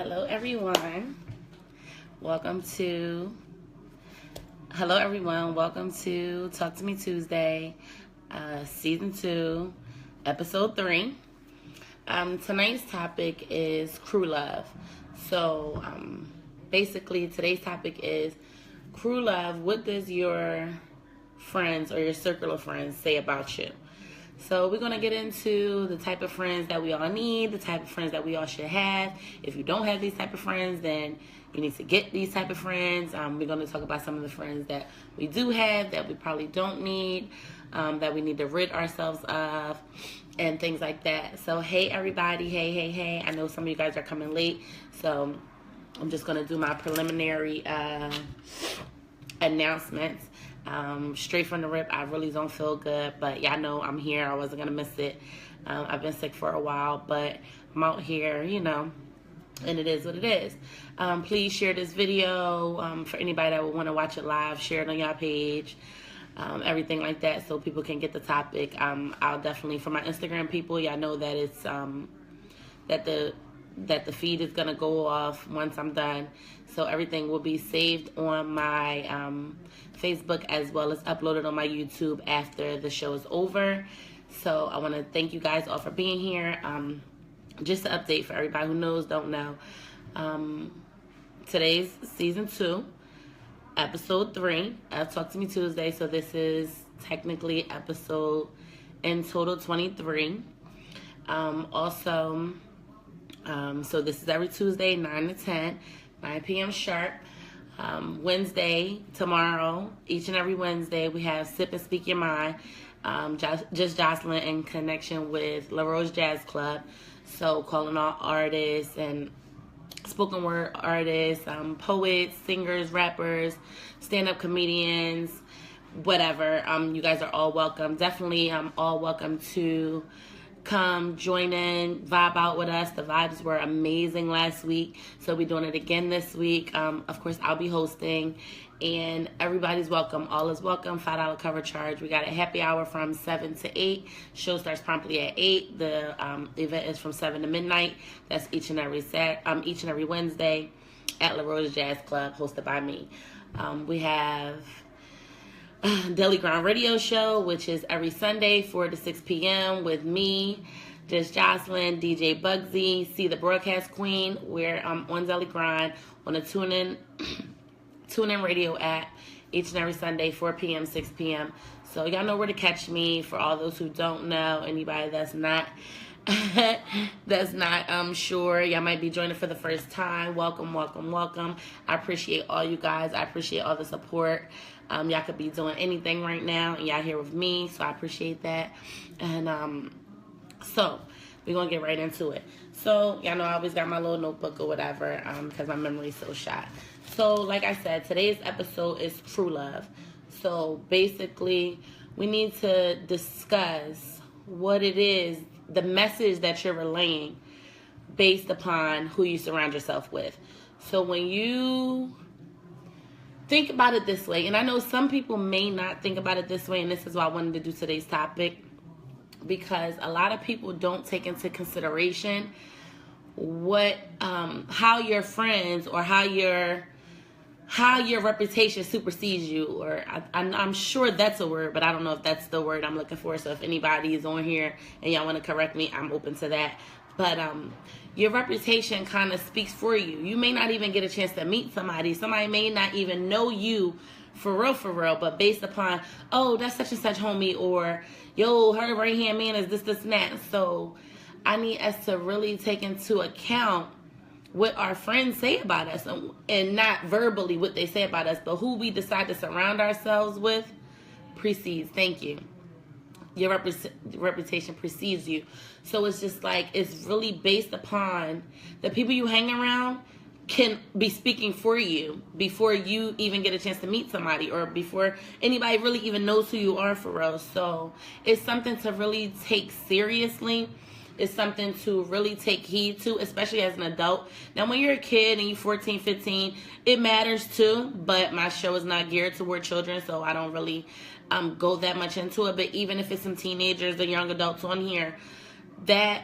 Hello, everyone. Welcome to Hello, everyone. Welcome to Talk to Me Tuesday, Season 2, Episode 3. Tonight's topic is crew love. So, basically, today's topic is crew love. What does your friends or your circle of friends say about you? So we're going to get into the type of friends that we all need, the type of friends that we all should have. If you don't have these type of friends, then you need to get these type of friends. We're going to talk about some of the friends that we do have that we probably don't need, that we need to rid ourselves of, and things like that. So, hey, everybody. Hey. I know some of you guys are coming late, so I'm just going to do my preliminary announcements. Straight from the rip, I really don't feel good, but y'all know I'm here. I wasn't gonna miss it. I've been sick for a while, but I'm out here, and it is what it is. Please share this video for anybody that would want to watch it live. Share it on your page, everything like that, so people can get the topic. I'll definitely, for my Instagram people, y'all know that it's that the feed is gonna go off once I'm done, so everything will be saved on my Facebook as well as uploaded on my YouTube after the show is over. So I want to thank you guys all for being here. Just an update for everybody who knows, don't know. Today's season 2, episode 3 of Talk to Me Tuesday. So this is technically episode in total 23. So this is every Tuesday, 9 to 10, 9 p.m. sharp. Wednesday, tomorrow, each and every Wednesday, we have Sip and Speak Your Mind, just Jocelyn in connection with La Rose Jazz Club. So calling all artists and spoken word artists, poets, singers, rappers, stand-up comedians, whatever. You guys are all welcome. Definitely all welcome to come join in, vibe out with us. The vibes were amazing last week, so we're doing it again this week. Of course, I'll be hosting, and everybody's welcome. All is welcome. $5 cover charge. We got a happy hour from 7 to 8. Show starts promptly at 8. The event is from 7 to midnight. That's each and every Wednesday at La Rose Jazz Club, hosted by me. We have Daily Ground Radio Show, which is every Sunday, 4 to 6 p.m. with me, just Jocelyn, DJ Bugsy, See the Broadcast Queen. We're on Daily Grind on the TuneIn radio app each and every Sunday, 4 p.m., 6 p.m. So y'all know where to catch me. For all those who don't know, anybody that's not sure, y'all might be joining for the first time. Welcome. I appreciate all you guys. I appreciate all the support. Y'all could be doing anything right now, and y'all here with me, so I appreciate that. And so we're gonna get right into it. So y'all know I always got my little notebook or whatever, because my memory's so shot. So like I said, today's episode is true love. So basically, we need to discuss what it is, the message that you're relaying based upon who you surround yourself with. So when you think about it this way, and I know some people may not think about it this way, and this is why I wanted to do today's topic, because a lot of people don't take into consideration what how your friends or how your reputation supersedes you, or I'm sure that's a word, but I don't know if that's the word I'm looking for. So if anybody is on here and y'all want to correct me, I'm open to that. But your reputation kind of speaks for you. You may not even get a chance to meet somebody. Somebody may not even know you for real, but based upon, oh, that's such and such homie, or yo, her right hand man is this and that. So I need us to really take into account what our friends say about us, and not verbally what they say about us, but who we decide to surround ourselves with precedes. Thank you. Your reputation precedes you. So it's just like, it's really based upon the people you hang around can be speaking for you before you even get a chance to meet somebody, or before anybody really even knows who you are for real. So it's something to really take seriously. It's something to really take heed to, especially as an adult. Now, when you're a kid and you're 14, 15, it matters too, but my show is not geared toward children, so I don't really go that much into it. But even if it's some teenagers or young adults on here, that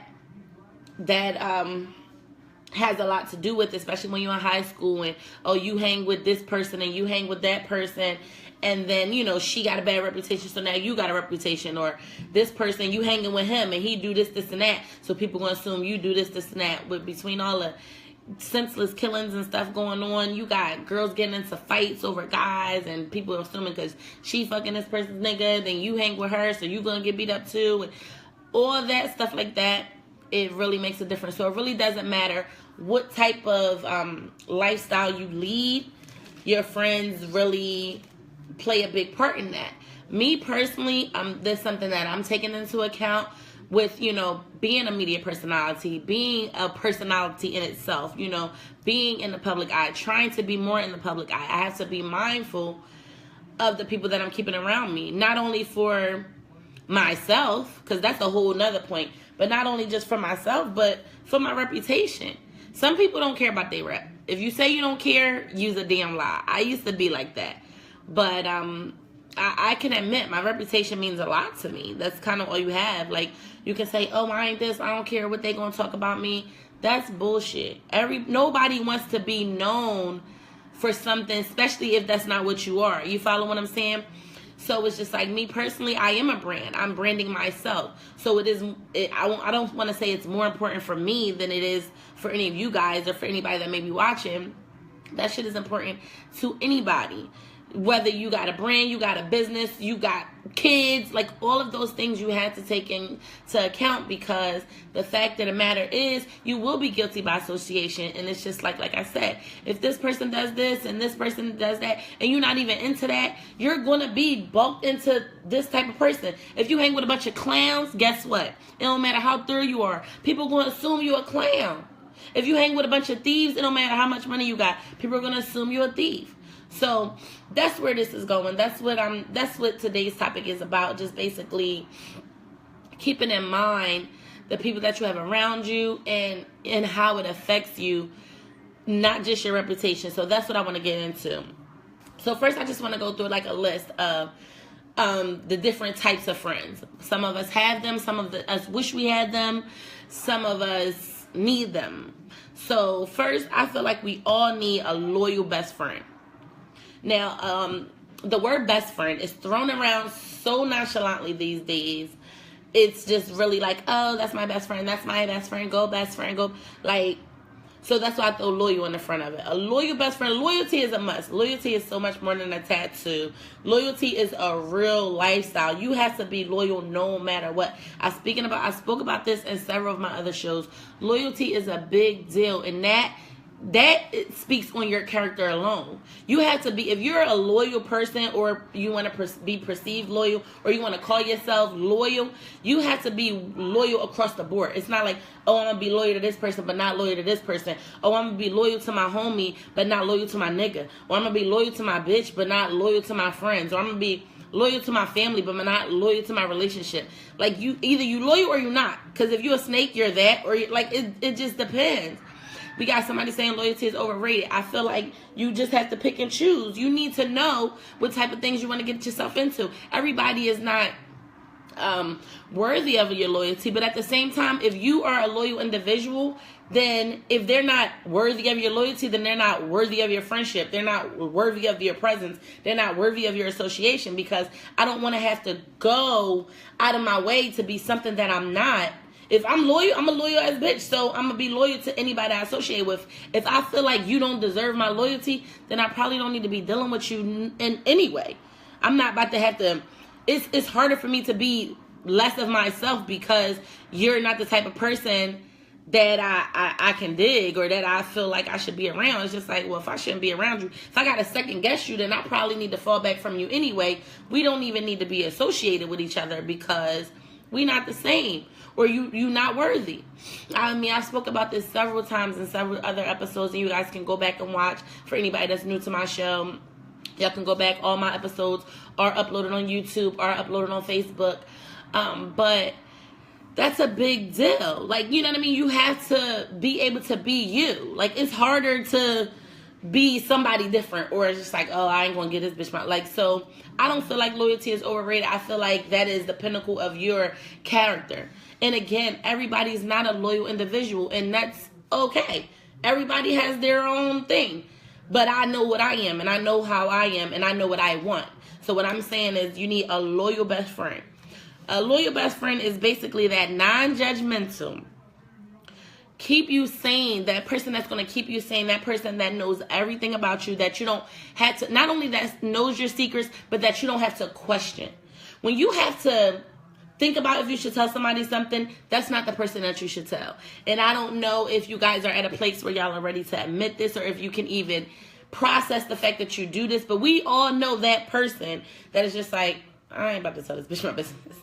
has a lot to do with, especially when you're in high school and, oh, you hang with this person and you hang with that person, and then, you know, she got a bad reputation, so now you got a reputation. Or this person, you hanging with him and he do this, this, and that, so people gonna assume you do this, this, and that. But between all the senseless killings and stuff going on, you got girls getting into fights over guys, and people are assuming because she fucking this person's nigga, then you hang with her, so you gonna get beat up too, and all that stuff like that. It really makes a difference. So it really doesn't matter what type of lifestyle you lead. Your friends really play a big part in that. Me personally, there's something that I'm taking into account with, you know, being a media personality, being a personality in itself, you know, being in the public eye, trying to be more in the public eye. I have to be mindful of the people that I'm keeping around me, not only for myself, because that's a whole nother point, but not only just for myself, but for my reputation. Some people don't care about their rep. If you say you don't care, use a damn lie. I used to be like that. But I can admit my reputation means a lot to me. That's kind of all you have. Like, you can say, oh, I ain't this, I don't care what they gonna talk about me. That's bullshit. Nobody wants to be known for something, especially if that's not what you are. You follow what I'm saying? So it's just like, me personally, I am a brand. I'm branding myself. So I don't want to say it's more important for me than it is for any of you guys or for anybody that may be watching. That shit is important to anybody. Whether you got a brand, you got a business, you got kids, like all of those things you have to take into account, because the fact of the matter is you will be guilty by association. And it's just like I said, if this person does this and this person does that and you're not even into that, you're going to be bulked into this type of person. If you hang with a bunch of clowns, guess what? It don't matter how thorough you are. People are going to assume you're a clown. If you hang with a bunch of thieves, it don't matter how much money you got. People are going to assume you're a thief. So that's where this is going. That's what today's topic is about. Just basically keeping in mind the people that you have around you and how it affects you, not just your reputation. So that's what I want to get into. So first, I just want to go through like a list of the different types of friends. Some of us have them. Some of us wish we had them. Some of us need them. So first, I feel like we all need a loyal best friend. Now, the word best friend is thrown around so nonchalantly these days. It's just really like, oh, that's my best friend. That's my best friend. Go best friend. Go. Like, so that's why I throw loyal in the front of it. A loyal best friend. Loyalty is a must. Loyalty is so much more than a tattoo. Loyalty is a real lifestyle. You have to be loyal no matter what. I spoke about this in several of my other shows. Loyalty is a big deal, and that speaks on your character alone. You have to be, if you're a loyal person, or you want to be perceived loyal, or you want to call yourself loyal, you have to be loyal across the board. It's not like, oh, I'm going to be loyal to this person, but not loyal to this person. Oh, I'm going to be loyal to my homie, but not loyal to my nigga. Or I'm going to be loyal to my bitch, but not loyal to my friends. Or I'm going to be loyal to my family, but not loyal to my relationship. Like, either you loyal or you not. Because if you're a snake, you're that. Or it just depends. We got somebody saying loyalty is overrated. I feel like you just have to pick and choose. You need to know what type of things you want to get yourself into. Everybody is not worthy of your loyalty, but at the same time, if you are a loyal individual, then if they're not worthy of your loyalty, then they're not worthy of your friendship. They're not worthy of your presence. They're not worthy of your association, because I don't want to have to go out of my way to be something that I'm not. If I'm loyal, I'm a loyal ass bitch. So I'm going to be loyal to anybody I associate with. If I feel like you don't deserve my loyalty, then I probably don't need to be dealing with you in any way. I'm not about to have to. It's harder for me to be less of myself because you're not the type of person that I can dig, or that I feel like I should be around. It's just like, well, if I shouldn't be around you, if I got to second guess you, then I probably need to fall back from you anyway. We don't even need to be associated with each other because we not the same. Or you not worthy. I mean, I spoke about this several times in several other episodes, and you guys can go back and watch. For anybody that's new to my show, y'all can go back. All my episodes are uploaded on YouTube, are uploaded on Facebook. But that's a big deal. Like, you know what I mean? You have to be able to be you. Like, it's harder to be somebody different, or it's just like, oh, I ain't gonna get this bitch my, like, so I don't feel like loyalty is overrated. I feel like that is the pinnacle of your character. And again, everybody's not a loyal individual, and that's okay. Everybody has their own thing. But I know what I am, and I know how I am, and I know what I want. So what I'm saying is you need a loyal best friend. A loyal best friend is basically that non-judgmental, keep you sane, that person that's going to keep you sane, that person that knows everything about you, that you don't have to, not only that knows your secrets, but that you don't have to question. When you have to think about if you should tell somebody something, that's not the person that you should tell. And I don't know if you guys are at a place where y'all are ready to admit this, or if you can even process the fact that you do this, but we all know that person that is just like, I ain't about to tell this bitch my business.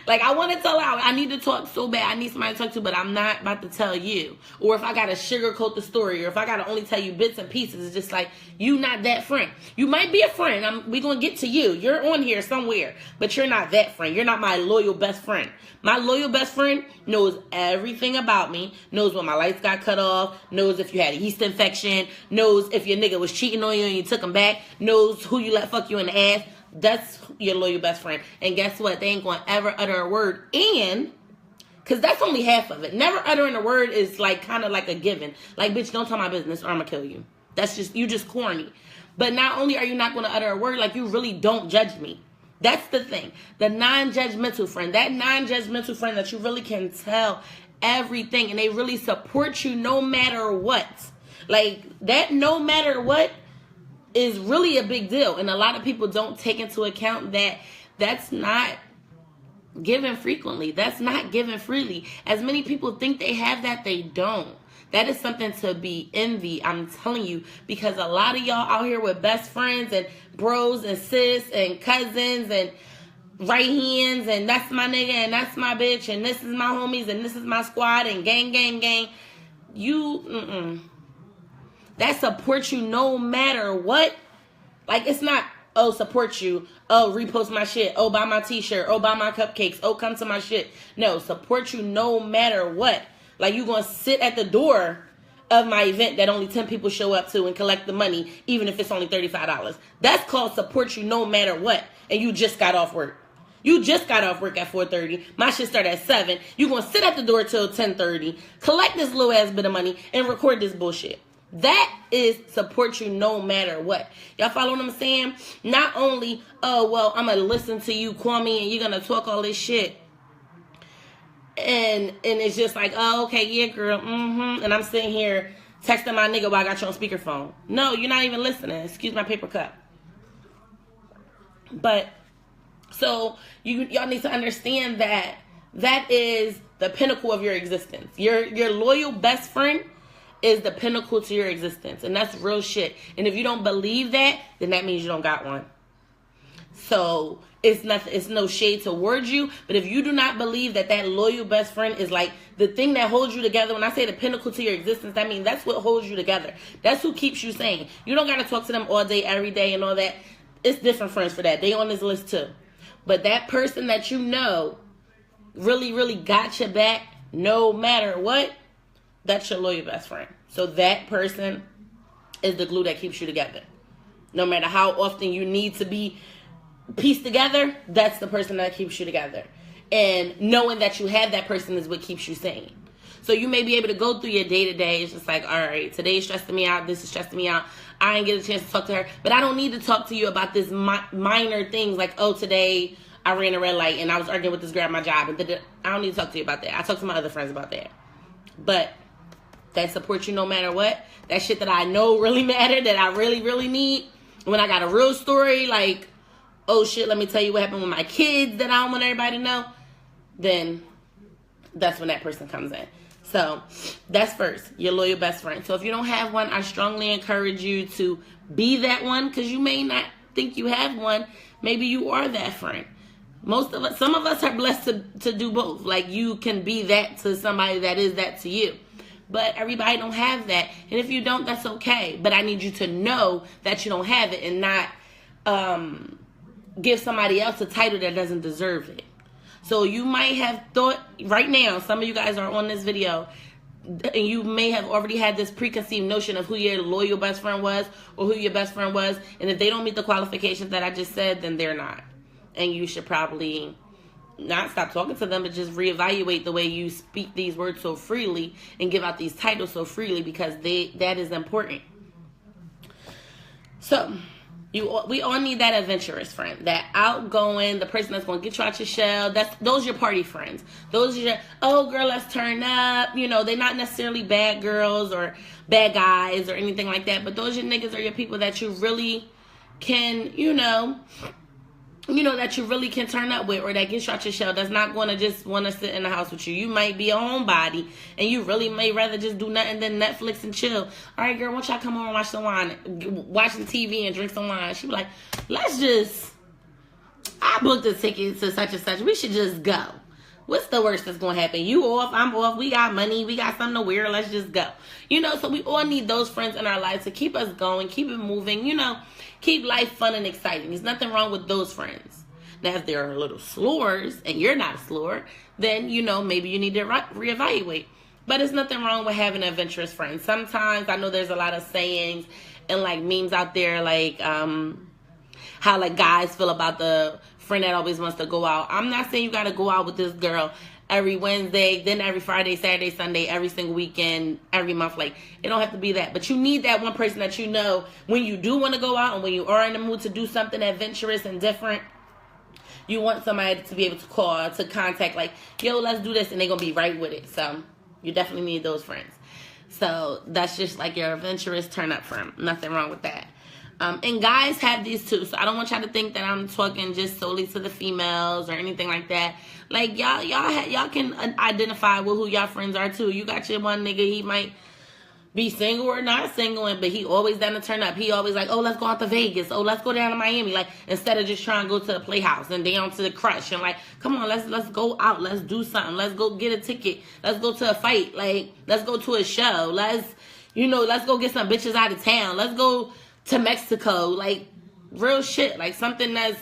Like, I want to tell out. I need to talk so bad. I need somebody to talk to, but I'm not about to tell you. Or if I got to sugarcoat the story, or if I got to only tell you bits and pieces, it's just like, you not that friend. You might be a friend. We going to get to you. You're on here somewhere, but you're not that friend. You're not my loyal best friend. My loyal best friend knows everything about me, knows when my lights got cut off, knows if you had a yeast infection, knows if your nigga was cheating on you and you took him back, knows who you let fuck you in the ass. That's your loyal best friend. And guess what? They ain't going to ever utter a word. And, because that's only half of it. Never uttering a word is like kind of like a given. Like, bitch, don't tell my business or I'm going to kill you. That's just, you just corny. But not only are you not going to utter a word, like, you really don't judge me. That's the thing. The non-judgmental friend. That non-judgmental friend that you really can tell everything. And they really support you no matter what. Like, that no matter what is really a big deal. And a lot of people don't take into account that that's not given frequently. That's not given freely. As many people think they have that, they don't. That is something to be envied, I'm telling you, because a lot of y'all out here with best friends and bros and sis and cousins and right hands and that's my nigga and that's my bitch and this is my homies and this is my squad and gang, gang, gang. That supports you no matter what. Like, it's not, oh, support you. Oh, repost my shit. Oh, buy my t-shirt. Oh, buy my cupcakes. Oh, come to my shit. No, support you no matter what. Like, you going to sit at the door of my event that only 10 people show up to and collect the money, even if it's only $35. That's called support you no matter what. And you just got off work. You just got off work at 4:30. My shit started at 7. You going to sit at the door till 10:30, collect this little ass bit of money, and record this bullshit. That is support you no matter what. Y'all follow what I'm saying? Not only, oh, well, I'm going to listen to you, Kwame, and you're going to talk all this shit. And it's just like, oh, okay, yeah, girl, And I'm sitting here texting my nigga while I got you on speakerphone. No, you're not even listening. Excuse my paper cup. But, so, y'all need to understand that that is the pinnacle of your existence. Your loyal best friend is the pinnacle to your existence. And that's real shit. And if you don't believe that, then that means you don't got one. So it's no shade towards you. But if you do not believe that that loyal best friend is like the thing that holds you together, when I say the pinnacle to your existence, that means that's what holds you together. That's who keeps you sane. You don't got to talk to them all day, every day and all that. It's different friends for that. They on this list too. But that person that you know really, really got your back no matter what, that's your loyal best friend. So that person is the glue that keeps you together. No matter how often you need to be pieced together, that's the person that keeps you together. And knowing that you have that person is what keeps you sane. So you may be able to go through your day-to-day. It's just like, all right, today's stressing me out. This is stressing me out. I ain't get a chance to talk to her. But I don't need to talk to you about this minor things like, oh, today I ran a red light and I was arguing with this girl at my job. And I don't need to talk to you about that. I talk to my other friends about that. But that supports you no matter what. That shit that I know really matter, that I really, really need. When I got a real story, like, oh shit, let me tell you what happened with my kids that I don't want everybody to know, then that's when that person comes in. So that's first, your loyal best friend. So if you don't have one, I strongly encourage you to be that one, because you may not think you have one. Maybe you are that friend. Some of us are blessed to do both. Like, you can be that to somebody that is that to you. But everybody don't have that. And if you don't, that's okay. But I need you to know that you don't have it and not give somebody else a title that doesn't deserve it. So you might have thought right now, some of you guys are on this video, and you may have already had this preconceived notion of who your loyal best friend was or who your best friend was. And if they don't meet the qualifications that I just said, then they're not. And you should probably not stop talking to them, but just reevaluate the way you speak these words so freely and give out these titles so freely, because that is important. So we all need that adventurous friend, that outgoing, the person that's going to get you out your shell. Those are your party friends. Those are your, oh girl, let's turn up. You know, they're not necessarily bad girls or bad guys or anything like that, but those your niggas are your people that you really can, that you really can turn up with, or that gets you out your shell, that's not going to just want to sit in the house with you. You might be a homebody, and you really may rather just do nothing than Netflix and chill. All right, girl, why don't y'all come over and watch some wine, watch some TV and drink some wine? She be like, I booked a ticket to such and such. We should just go. What's the worst that's going to happen? You off, I'm off, we got money, we got something to wear, let's just go. So we all need those friends in our lives to keep us going, keep it moving, keep life fun and exciting. There's nothing wrong with those friends. Now, if they're a little slores and you're not a slore, then, maybe you need to reevaluate. But there's nothing wrong with having an adventurous friend. Sometimes I know there's a lot of sayings and like memes out there, like how like guys feel about the friend that always wants to go out. I'm not saying you got to go out with this girl every Wednesday, then every Friday, Saturday, Sunday, every single weekend, every month. Like, it don't have to be that. But you need that one person that when you do want to go out and when you are in the mood to do something adventurous and different, you want somebody to be able to call, to contact, like, yo, let's do this, and they're going to be right with it. So you definitely need those friends. So that's just like your adventurous turn-up friend. Nothing wrong with that. And guys have these too. So I don't want y'all to think that I'm talking just solely to the females or anything like that. Like, y'all can identify with who y'all friends are too. You got your one nigga, he might be single or not single, but he always down to turn up. He always like, oh, let's go out to Vegas. Oh, let's go down to Miami. Like, instead of just trying to go to the Playhouse and down to the Crush and like, come on, let's go out. Let's do something. Let's go get a ticket. Let's go to a fight. Like, let's go to a show. Let's go get some bitches out of town. Let's go to Mexico. Like, real shit. Like, something that's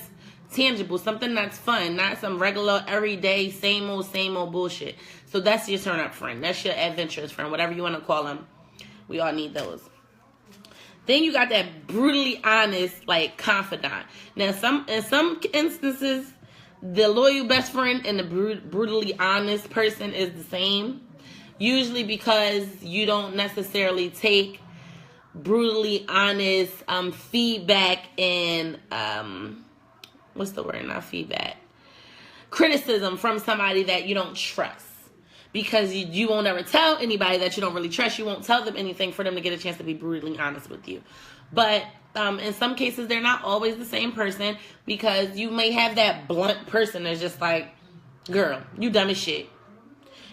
tangible, something that's fun, not some regular, everyday, same old bullshit. So that's your turn-up friend. That's your adventurous friend, whatever you want to call them. We all need those. Then you got that brutally honest, like, confidant. Now, in some instances, the loyal best friend and the brutally honest person is the same. Usually because you don't necessarily take brutally honest feedback and what's the word? Not feedback. Criticism from somebody that you don't trust. Because you won't ever tell anybody that you don't really trust. You won't tell them anything for them to get a chance to be brutally honest with you. But in some cases, they're not always the same person, because you may have that blunt person that's just like, girl, you dumb as shit.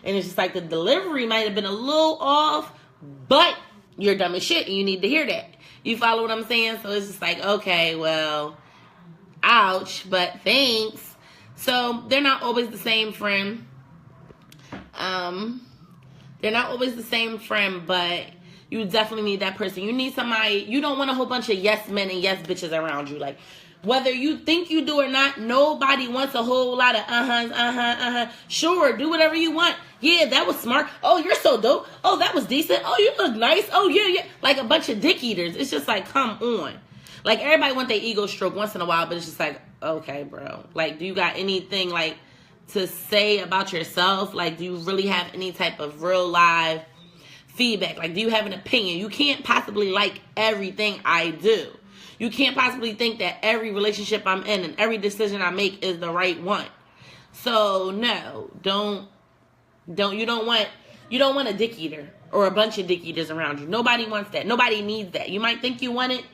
And it's just like the delivery might have been a little off, but you're dumb as shit and you need to hear that. You follow what I'm saying? So it's just like, okay, well, ouch, but thanks. So they're not always the same friend. They're not always the same friend, but you definitely need that person. You need somebody. You don't want a whole bunch of yes men and yes bitches around you. Like, whether you think you do or not, nobody wants a whole lot of Sure, do whatever you want. Yeah, that was smart. Oh, you're so dope. Oh, that was decent. Oh, you look nice. Oh, yeah. Like a bunch of dick eaters. It's just like, come on. Like, everybody want their ego stroke once in a while, but it's just like, okay, bro. Like, do you got anything, like, to say about yourself? Like, do you really have any type of real live feedback? Like, do you have an opinion? You can't possibly like everything I do. You can't possibly think that every relationship I'm in and every decision I make is the right one. So no, you don't want a dick eater or a bunch of dick eaters around you. Nobody wants that. Nobody needs that. You might think you want it.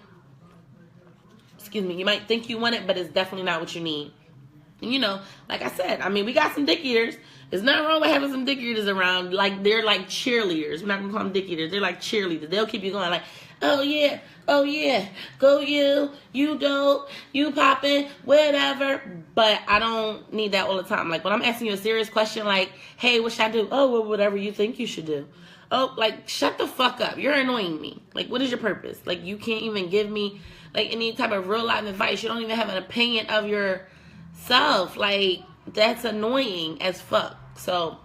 You might think you want it, but it's definitely not what you need. Like I said, I mean, we got some dick eaters. There's nothing wrong with having some dick eaters around. Like, they're like cheerleaders. We're not going to call them dick eaters. They're like cheerleaders. They'll keep you going like, oh yeah, go you dope, you popping, whatever. But I don't need that all the time. Like, when I'm asking you a serious question, like, hey, what should I do? Oh, well, whatever you think you should do. Oh, like, shut the fuck up. You're annoying me. Like, what is your purpose? Like, you can't even give me, like, any type of real life advice. You don't even have an opinion of yourself. Like, that's annoying as fuck. So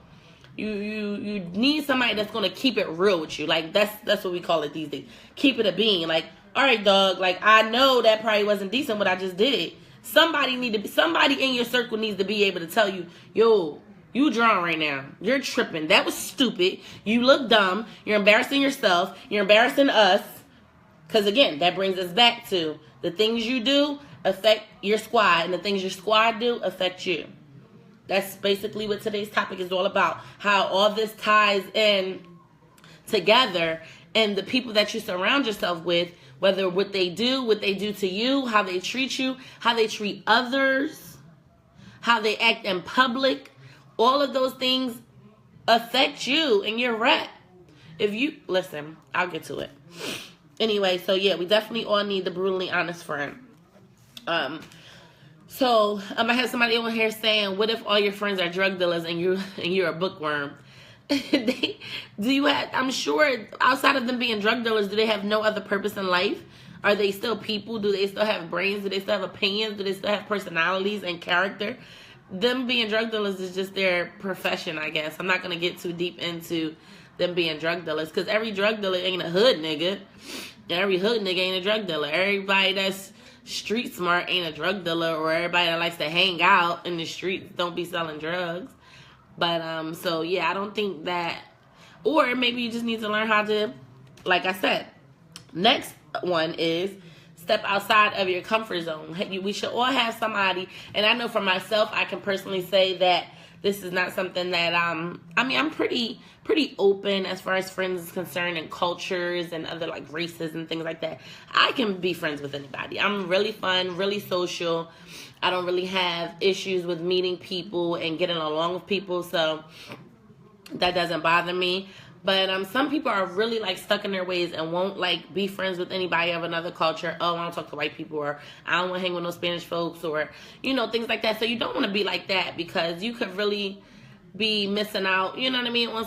you need somebody that's gonna keep it real with you. Like, that's what we call it these days. Keep it a bean. Like, all right, dog, like, I know that probably wasn't decent what I just did. Somebody in your circle needs to be able to tell you, yo, you drunk right now. You're tripping. That was stupid. You look dumb. You're embarrassing yourself. You're embarrassing us. Because again, that brings us back to the things you do affect your squad, and the things your squad do affect you. That's basically what today's topic is all about. How all this ties in together, and the people that you surround yourself with, whether what they do to you, how they treat you, how they treat others, how they act in public, all of those things affect you and your rep. If you, listen, I'll get to it. Anyway, so yeah, we definitely all need the brutally honest friend. So I have somebody on here saying, what if all your friends are drug dealers and you're a bookworm? I'm sure outside of them being drug dealers, do they have no other purpose in life? Are they still people? Do they still have brains? Do they still have opinions? Do they still have personalities and character? Them being drug dealers is just their profession, I guess. I'm not going to get too deep into them being drug dealers, because every drug dealer ain't a hood nigga. Every hood nigga ain't a drug dealer. Everybody that's street smart ain't a drug dealer, or everybody that likes to hang out in the streets don't be selling drugs. But, so yeah, I don't think that, or maybe you just need to learn how to, like I said, next one is step outside of your comfort zone. We should all have somebody, and I know for myself, I can personally say that this is not something that, I'm pretty open as far as friends is concerned, and cultures and other like races and things like that. I can be friends with anybody. I'm really fun, really social. I don't really have issues with meeting people and getting along with people, so that doesn't bother me. But some people are really like stuck in their ways and won't like be friends with anybody of another culture. Oh, I don't talk to white people, or I don't want to hang with no Spanish folks, or things like that. So you don't want to be like that, because you could really be missing out, you know what I mean, on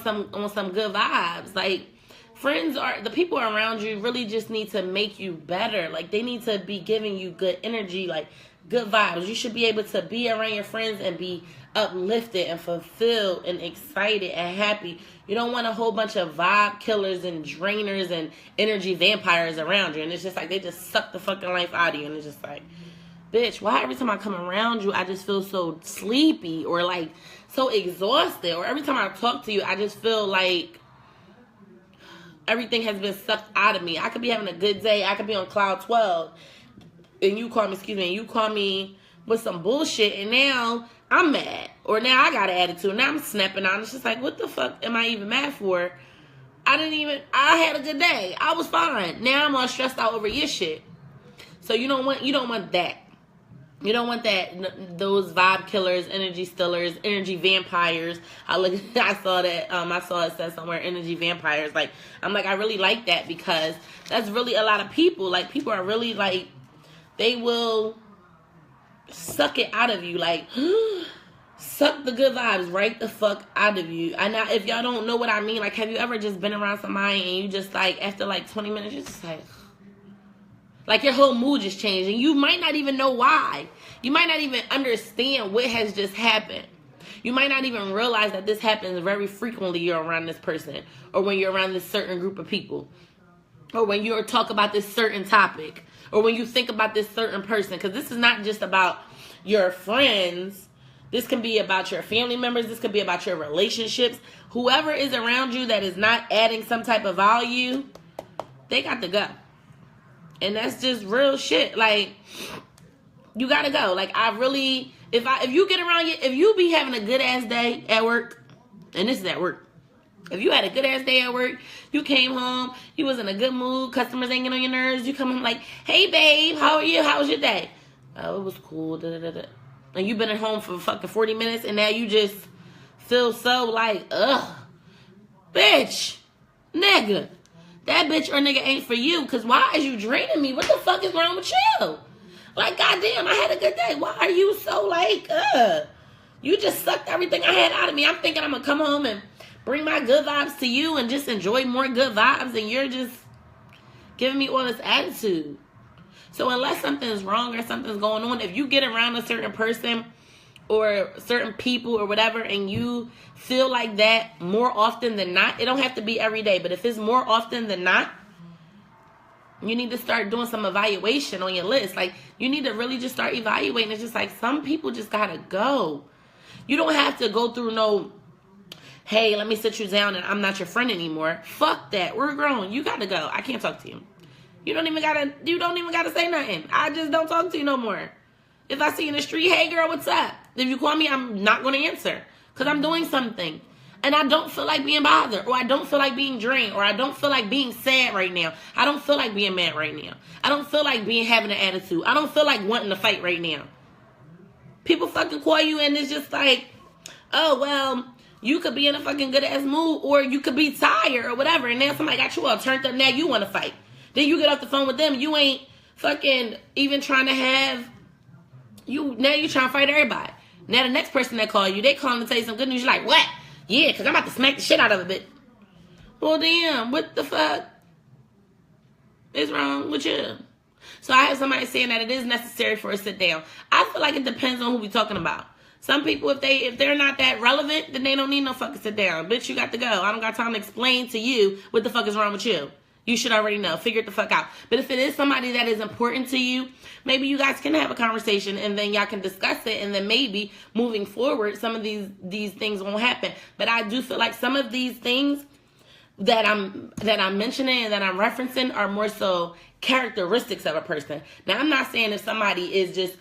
some good vibes. Like, friends are the people around you really just need to make you better. Like, they need to be giving you good energy, like good vibes. You should be able to be around your friends and be uplifted and fulfilled and excited and happy. You don't want a whole bunch of vibe killers and drainers and energy vampires around you, and it's just like they just suck the fucking life out of you, and it's just like, bitch, why every time I come around you I just feel so sleepy, or like so exhausted, or every time I talk to you I just feel like everything has been sucked out of me. I could be having a good day, I could be on cloud 12, and you call me with some bullshit, and now I'm mad, or now I got an attitude, now I'm snapping out. It's just like, what the fuck am I even mad for? I had a good day, I was fine. Now I'm all stressed out over your shit. So you don't want that. You don't want that. Those vibe killers, energy stealers, energy vampires. I saw it said somewhere, energy vampires. Like, I'm like, I really like that, because that's really a lot of people. Like, people are really like, they will suck it out of you. Like, suck the good vibes right the fuck out of you. And now, if y'all don't know what I mean, like, have you ever just been around somebody and you just like, after like 20 minutes, you're just like your whole mood just changed, and you might not even know why. You might not even understand what has just happened. You might not even realize that this happens very frequently. You're around this person, or when you're around this certain group of people, or when you talk about this certain topic, or when you think about this certain person. Because this is not just about your friends. This can be about your family members. This could be about your relationships. Whoever is around you that is not adding some type of value, they got to go. And that's just real shit. Like, you gotta go. Like, if you get around you, if you be having a good ass day at work, and this is at work, if you had a good ass day at work, you came home, you was in a good mood, customers ain't getting on your nerves, you come home like, hey babe, how are you? How was your day? Oh, it was cool. And you've been at home for fucking 40 minutes, and now you just feel so like, ugh, bitch, nigga. That bitch or nigga ain't for you, because why is you draining me? What the fuck is wrong with you? Like, goddamn, I had a good day. Why are you so like, you just sucked everything I had out of me. I'm thinking I'm going to come home and bring my good vibes to you and just enjoy more good vibes, and you're just giving me all this attitude. So unless something's wrong or something's going on, if you get around a certain person or certain people or whatever, and you feel like that more often than not, it don't have to be every day, but if it's more often than not, You need to start doing some evaluation on your list. Like, you need to really just start evaluating. It's just like, some people just gotta go. You don't have to go through no, hey, let me sit you down and I'm not your friend anymore. Fuck that. We're grown. You gotta go. I can't talk to you. You don't even gotta say nothing. I just don't talk to you no more. If I see you in the street, hey girl, what's up? If you call me, I'm not gonna answer. Because I'm doing something. And I don't feel like being bothered, or I don't feel like being drained, or I don't feel like being sad right now. I don't feel like being mad right now. I don't feel like having an attitude. I don't feel like wanting to fight right now. People fucking call you and it's just like, oh, well, you could be in a fucking good ass mood, or you could be tired or whatever, and then somebody got you all turned up, now you want to fight. Then you get off the phone with them, you ain't fucking even trying to have, now you trying to fight everybody. Now the next person that call you, they calling to tell you some good news, you're like, what? Yeah, because I'm about to smack the shit out of a bitch. Well, damn, what the fuck is wrong with you? So I have somebody saying that it is necessary for a sit down. I feel like it depends on who we talking about. Some people, if they're not that relevant, then they don't need no fucking sit down. Bitch, you got to go. I don't got time to explain to you what the fuck is wrong with you. You should already know. Figure it the fuck out. But if it is somebody that is important to you, maybe you guys can have a conversation and then y'all can discuss it, and then maybe moving forward, some of these things won't happen. But I do feel like some of these things that I'm mentioning and that I'm referencing are more so characteristics of a person. Now, I'm not saying if somebody is just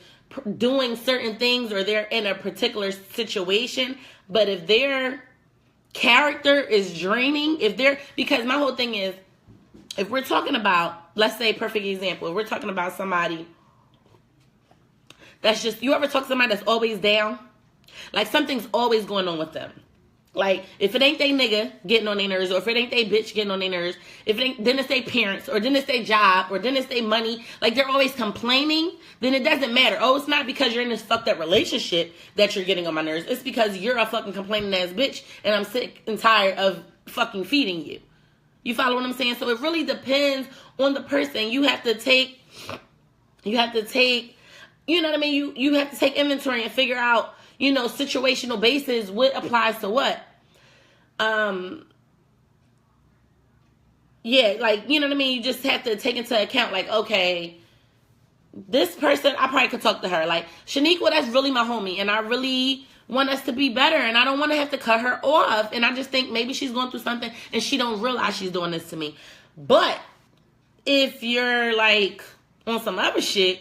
doing certain things or they're in a particular situation, but if their character is draining, because my whole thing is, if we're talking about, let's say, perfect example, if we're talking about somebody that's just, you ever talk to somebody that's always down? Like, something's always going on with them. Like, if it ain't they nigga getting on their nerves, or if it ain't they bitch getting on their nerves, if it ain't, then it's they parents, or then it's they job, or then it's they money, like they're always complaining, then it doesn't matter. Oh, it's not because you're in this fucked up relationship that you're getting on my nerves. It's because you're a fucking complaining ass bitch, and I'm sick and tired of fucking feeding you. You follow what I'm saying? So it really depends on the person. You have to take, you know what I mean? You have to take inventory and figure out, situational basis, what applies to what. Yeah, like, you know what I mean? You just have to take into account, like, okay, this person, I probably could talk to her. Like, Shaniqua, that's really my homie, and I really want us to be better, and I don't want to have to cut her off, and I just think maybe she's going through something and she don't realize she's doing this to me. But if you're like on some other shit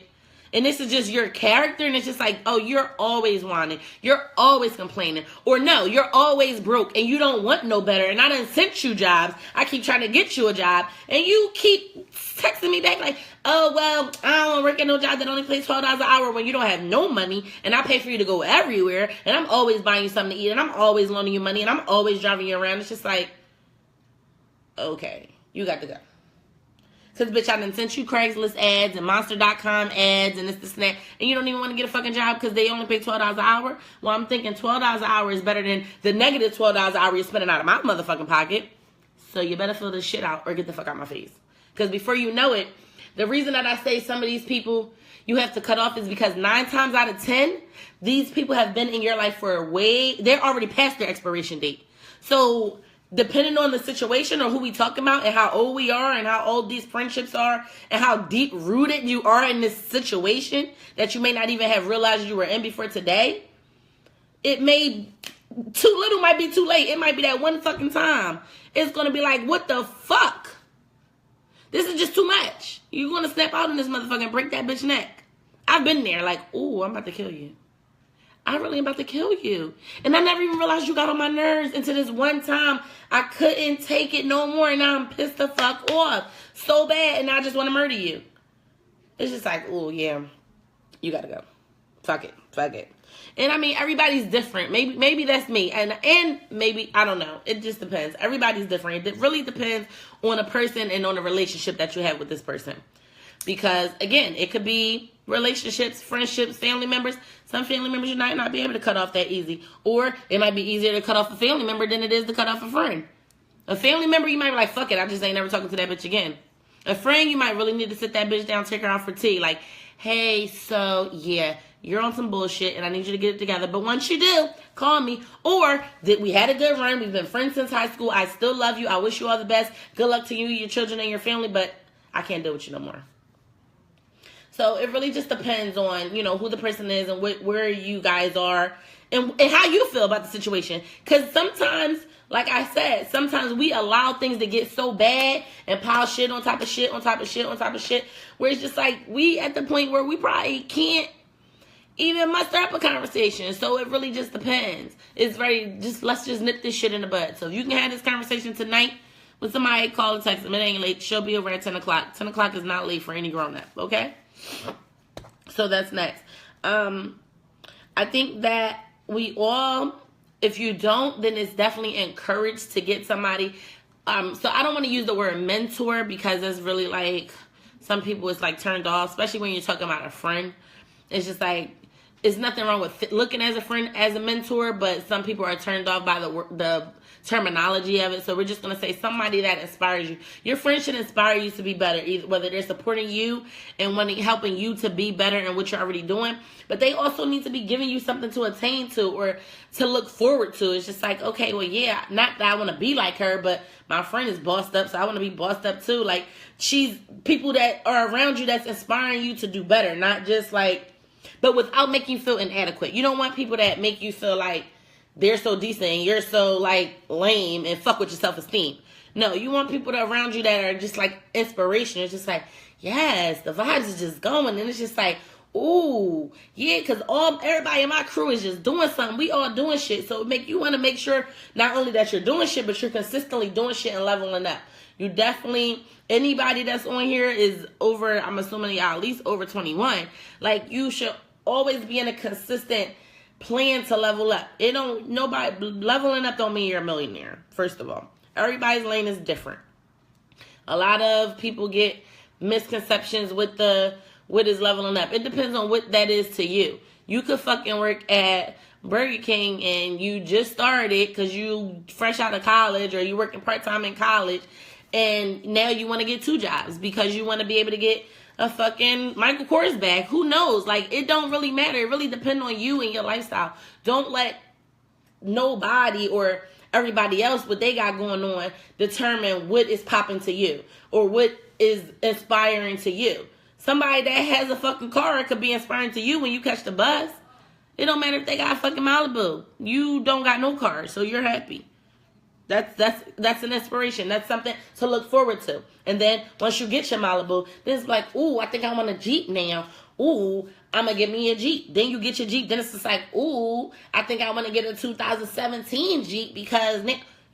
and this is just your character, and it's just like, oh, you're always whining, you're always complaining, or no, you're always broke and you don't want no better, and I done sent you jobs, I keep trying to get you a job, and you keep texting me back like, oh, well, I don't want to work at no job that only pays $12 an hour when you don't have no money, and I pay for you to go everywhere, and I'm always buying you something to eat, and I'm always loaning you money, and I'm always driving you around. It's just like, okay, you got to go. Because, bitch, I done sent you Craigslist ads and Monster.com ads and this and that, and you don't even want to get a fucking job because they only pay $12 an hour? Well, I'm thinking $12 an hour is better than the negative $12 an hour you're spending out of my motherfucking pocket. So you better fill this shit out or get the fuck out my face. Because before you know it, the reason that I say some of these people you have to cut off is because 9 times out of 10, these people have been in your life for they're already past their expiration date. So depending on the situation or who we talking about and how old we are and how old these friendships are and how deep rooted you are in this situation that you may not even have realized you were in before today, it may, too little might be too late. It might be that one fucking time. It's going to be like, what the fuck? This is just too much. You're going to snap out in this motherfucker and break that bitch neck. I've been there like, ooh, I'm about to kill you. I really am about to kill you. And I never even realized you got on my nerves until this one time I couldn't take it no more. And now I'm pissed the fuck off so bad. And I just want to murder you. It's just like, ooh, yeah, you got to go. Fuck it. And I mean, everybody's different. Maybe that's me. And maybe, I don't know. It just depends. Everybody's different. It really depends on a person and on the relationship that you have with this person. Because, again, it could be relationships, friendships, family members. Some family members you might not be able to cut off that easy. Or it might be easier to cut off a family member than it is to cut off a friend. A family member, you might be like, fuck it, I just ain't never talking to that bitch again. A friend, you might really need to sit that bitch down, take her out for tea. Like, hey, so, yeah, you're on some bullshit and I need you to get it together. But once you do, call me. Or, we had a good run. We've been friends since high school. I still love you. I wish you all the best. Good luck to you, your children, and your family. But I can't deal with you no more. So it really just depends on, you know, who the person is and where you guys are and how you feel about the situation. Because sometimes, like I said, sometimes we allow things to get so bad and pile shit on top of shit on top of shit on top of shit, where it's just like we at the point where we probably can't even muster up a conversation. So it really just depends. It's let's just nip this shit in the bud. So if you can have this conversation tonight with somebody, call or text them. It ain't late. She'll be over at 10 o'clock. 10 o'clock is not late for any grown-up, okay? So that's next. I think that we all, if you don't, then it's definitely encouraged to get somebody. So I don't want to use the word mentor because it's really like, some people it's like turned off, especially when you're talking about a friend. It's just like, it's nothing wrong with looking as a friend, as a mentor, but some people are turned off by the terminology of it. So we're just going to say somebody that inspires you. Your friend should inspire you to be better, either whether they're supporting you and helping you to be better in what you're already doing, but they also need to be giving you something to attain to or to look forward to. It's just like, okay, well, yeah, not that I want to be like her, but my friend is bossed up, so I want to be bossed up too. Like, she's people that are around you that's inspiring you to do better, not just like, but without making you feel inadequate. You don't want people that make you feel like they're so decent and you're so like lame and fuck with your self-esteem. No, you want people around you that are just like inspiration. It's just like, yes, the vibes is just going, and it's just like, ooh, yeah, because everybody in my crew is just doing something. We all doing shit. So you want to make sure not only that you're doing shit, but you're consistently doing shit and leveling up. You definitely, anybody that's on here is over, I'm assuming y'all at least over 21. Like, you should always be in a consistent plan to level up. Leveling up don't mean you're a millionaire, first of all. Everybody's lane is different. A lot of people get misconceptions with what is leveling up. It depends on what that is to you. You could fucking work at Burger King and you just started because you fresh out of college, or you working part-time in college, and now you want to get 2 jobs because you want to be able to get a fucking Michael Kors bag. Who knows? Like, it don't really matter. It really depends on you and your lifestyle. Don't let nobody or everybody else, what they got going on, determine what is popping to you or what is inspiring to you. Somebody that has a fucking car could be inspiring to you when you catch the bus. It don't matter if they got a fucking Malibu. You don't got no car, so you're happy. That's an inspiration. That's something to look forward to. And then once you get your Malibu, then it's like, ooh, I think I want a Jeep now. Ooh, I'm going to get me a Jeep. Then you get your Jeep. Then it's just like, ooh, I think I want to get a 2017 Jeep because,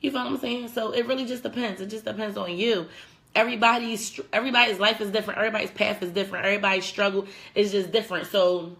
you feel what I'm saying? So it really just depends. It just depends on you. Everybody's life is different. Everybody's path is different. Everybody's struggle is just different. So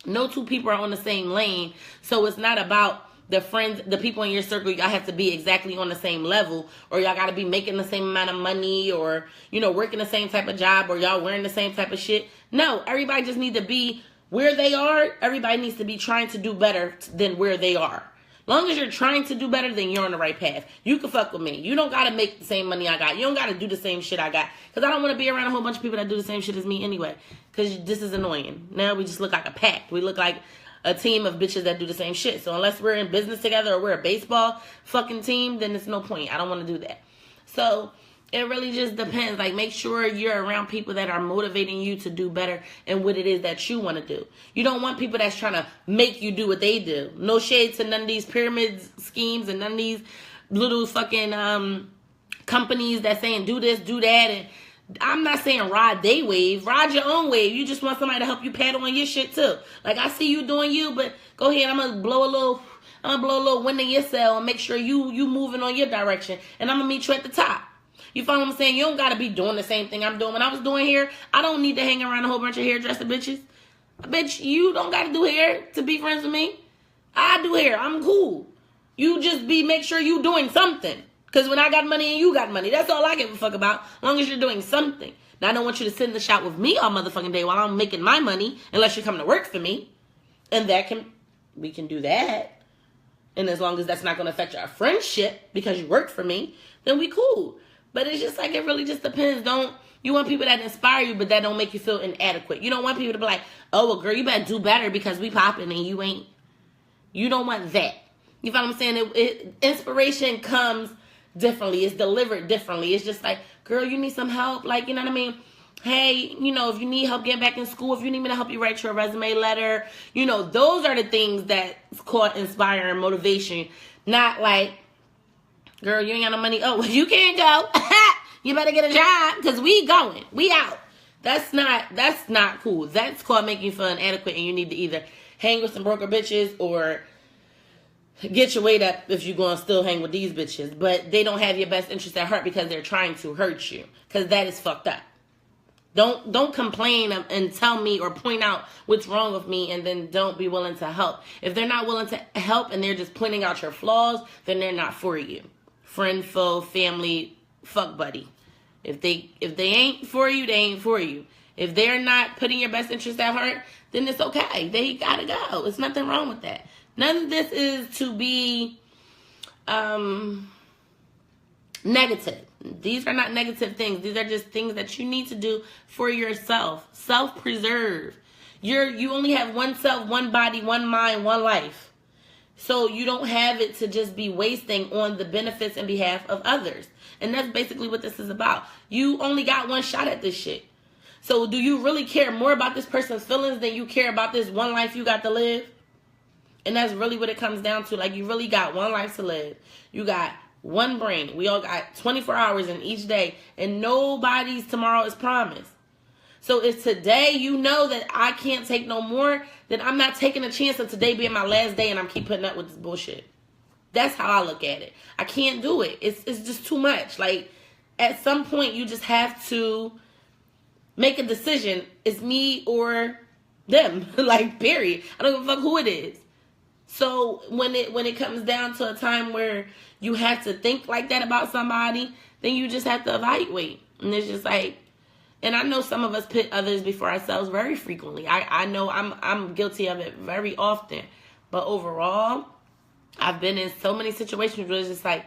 no 2 people are on the same lane. So it's not about the friends, the people in your circle. Y'all have to be exactly on the same level, or y'all got to be making the same amount of money, or, you know, working the same type of job, or y'all wearing the same type of shit. No, everybody just need to be where they are. Everybody needs to be trying to do better than where they are. Long as you're trying to do better, then you're on the right path. You can fuck with me. You don't got to make the same money I got. You don't got to do the same shit I got. Because I don't want to be around a whole bunch of people that do the same shit as me anyway. Because this is annoying. Now we just look like a pack. We look like a team of bitches that do the same shit. So unless we're in business together or we're a baseball fucking team, then it's no point. I don't want to do that. So it really just depends. Like, make sure you're around people that are motivating you to do better in what it is that you want to do. You don't want people that's trying to make you do what they do. No shade to none of these pyramid schemes and none of these little fucking companies that saying do this, do that. And I'm not saying ride they wave. Ride your own wave. You just want somebody to help you paddle on your shit too. Like, I see you doing you, but go ahead. I'm gonna blow a little wind in your sail and make sure you moving on your direction. And I'm gonna meet you at the top. You follow what I'm saying? You don't got to be doing the same thing I'm doing. When I was doing hair, I don't need to hang around a whole bunch of hairdresser bitches. Bitch, you don't got to do hair to be friends with me. I do hair. I'm cool. You just make sure you doing something. Because when I got money and you got money, that's all I give a fuck about. As long as you're doing something. Now, I don't want you to sit in the shop with me all motherfucking day while I'm making my money, unless you're coming to work for me. And we can do that. And as long as that's not going to affect our friendship because you work for me, then we cool. But it's just like, it really just depends. You want people that inspire you, but that don't make you feel inadequate. You don't want people to be like, oh, well, girl, you better do better because we popping and you ain't. You don't want that. You know what I'm saying? Inspiration comes differently. It's delivered differently. It's just like, girl, you need some help. Like, you know what I mean? Hey, you know, if you need help getting back in school, if you need me to help you write your resume letter, you know, those are the things that's called inspire and motivation. Not like, girl, you ain't got no money. Oh, you can't go. You better get a job because we going. We out. That's not cool. That's called making you feel inadequate, and you need to either hang with some broker bitches or get your weight up if you're going to still hang with these bitches. But they don't have your best interest at heart because they're trying to hurt you, because that is fucked up. Don't complain and tell me or point out what's wrong with me and then don't be willing to help. If they're not willing to help and they're just pointing out your flaws, then they're not for you. Friend, foe, family, fuck buddy. If they ain't for you, they ain't for you. If they're not putting your best interest at heart, then it's okay. They gotta go. There's nothing wrong with that. None of this is to be negative. These are not negative things. These are just things that you need to do for yourself. Self-preserve. You only have one self, one body, one mind, one life. So you don't have it to just be wasting on the benefits and behalf of others. And that's basically what this is about. You only got one shot at this shit. So do you really care more about this person's feelings than you care about this one life you got to live? And that's really what it comes down to. Like, you really got one life to live. You got one brain. We all got 24 hours in each day. And nobody's tomorrow is promised. So if today you know that I can't take no more, then I'm not taking a chance of today being my last day and I'm keep putting up with this bullshit. That's how I look at it. I can't do it. It's just too much. Like, at some point you just have to make a decision. It's me or them. Like, period. I don't give a fuck who it is. So when it comes down to a time where you have to think like that about somebody, then you just have to evaluate. And it's just like, and I know some of us put others before ourselves very frequently. I know I'm guilty of it very often. But overall, I've been in so many situations where it's just like,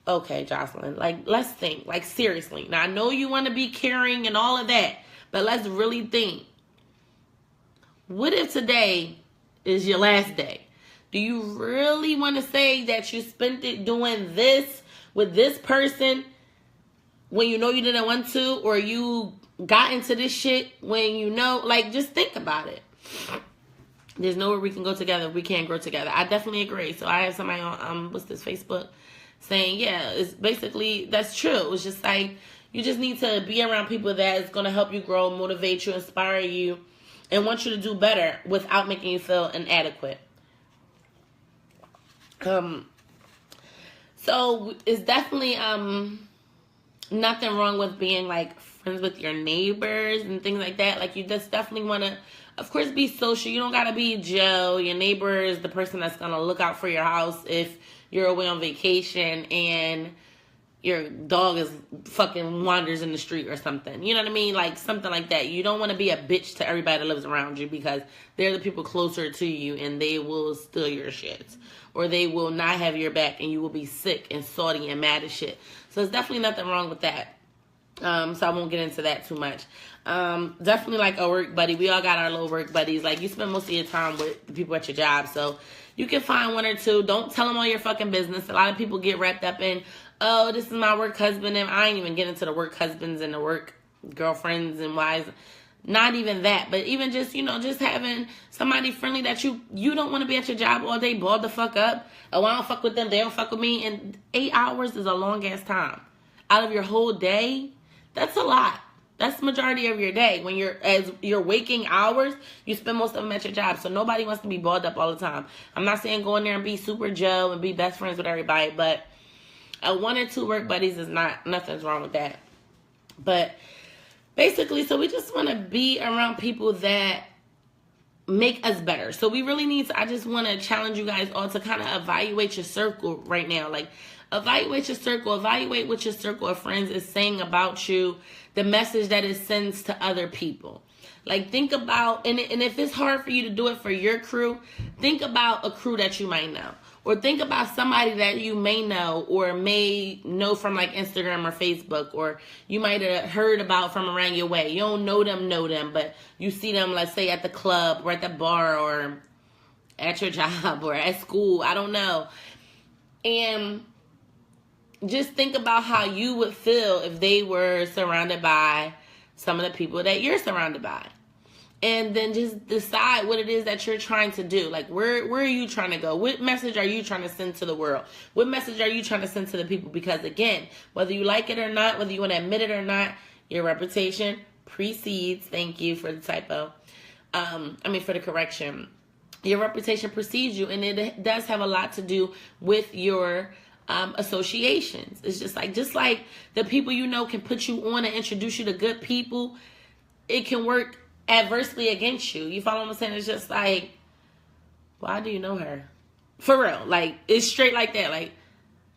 okay, Jocelyn, like, let's think. Like, seriously. Now, I know you want to be caring and all of that, but let's really think. What if today is your last day? Do you really want to say that you spent it doing this with this person when you know you didn't want to, or you got into this shit when you know? Like, just think about it. There's nowhere we can go together if we can't grow together. I definitely agree. So I have somebody on Facebook saying, yeah, it's basically, that's true. It's just like, you just need to be around people that is going to help you grow, motivate you, inspire you, and want you to do better without making you feel inadequate. So it's definitely nothing wrong with being like friends with your neighbors and things like that. Like, you just definitely want to, of course, be social. You don't got to be Joe. Your neighbor is the person that's going to look out for your house if you're away on vacation and your dog is fucking wanders in the street or something. You know what I mean? Like, something like that. You don't want to be a bitch to everybody that lives around you, because they're the people closer to you and they will steal your shit. Or they will not have your back and you will be sick and salty and mad as shit. So there's definitely nothing wrong with that. So I won't get into that too much. Definitely like a work buddy. We all got our little work buddies. Like, you spend most of your time with the people at your job. So you can find one or two. Don't tell them all your fucking business. A lot of people get wrapped up in, oh, this is my work husband. And I ain't even get into the work husbands and the work girlfriends and wives. Not even that. But even just, just having somebody friendly that you don't want to be at your job all day, balled the fuck up. Oh, I don't fuck with them. They don't fuck with me. And 8 hours is a long ass time. Out of your whole day, that's a lot. That's the majority of your day. When as your waking hours, you spend most of them at your job. So nobody wants to be balled up all the time. I'm not saying go in there and be super Joe and be best friends with everybody, but 1 or 2 work buddies is nothing's wrong with that. But basically, so we just want to be around people that make us better. So we really need to, I just want to challenge you guys all to kind of evaluate your circle right now. Like, evaluate your circle. Evaluate what your circle of friends is saying about you, the message that it sends to other people. Like, think about, and if it's hard for you to do it for your crew, think about a crew that you might know. Or think about somebody that you may know or may know from like Instagram or Facebook, or you might have heard about from around your way. You don't know them, but you see them, let's say, at the club or at the bar or at your job or at school. I don't know. And just think about how you would feel if they were surrounded by some of the people that you're surrounded by. And then just decide what it is that you're trying to do. Like, where are you trying to go? What message are you trying to send to the world? What message are you trying to send to the people? Because, again, whether you like it or not, whether you want to admit it or not, your reputation precedes, thank you for the typo, for the correction. Your reputation precedes you, and it does have a lot to do with your associations. It's just like the people you know can put you on and introduce you to good people, it can work adversely against you. You follow what I'm saying? It's just like, why do you know her? For real. Like, it's straight like that. Like,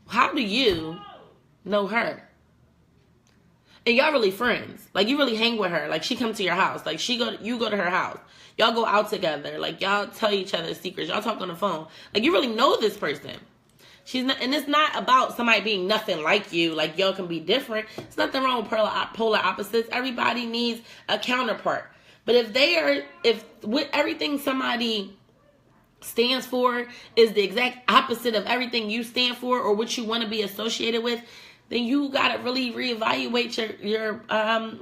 how do you know her? And y'all really friends. Like, you really hang with her. Like, she come to your house. Like, you go to her house. Y'all go out together. Like, y'all tell each other secrets. Y'all talk on the phone. Like, you really know this person. She's not, and it's not about somebody being nothing like you. Like, y'all can be different. It's nothing wrong with polar opposites. Everybody needs a counterpart. But if with everything somebody stands for is the exact opposite of everything you stand for or what you want to be associated with, then you gotta really reevaluate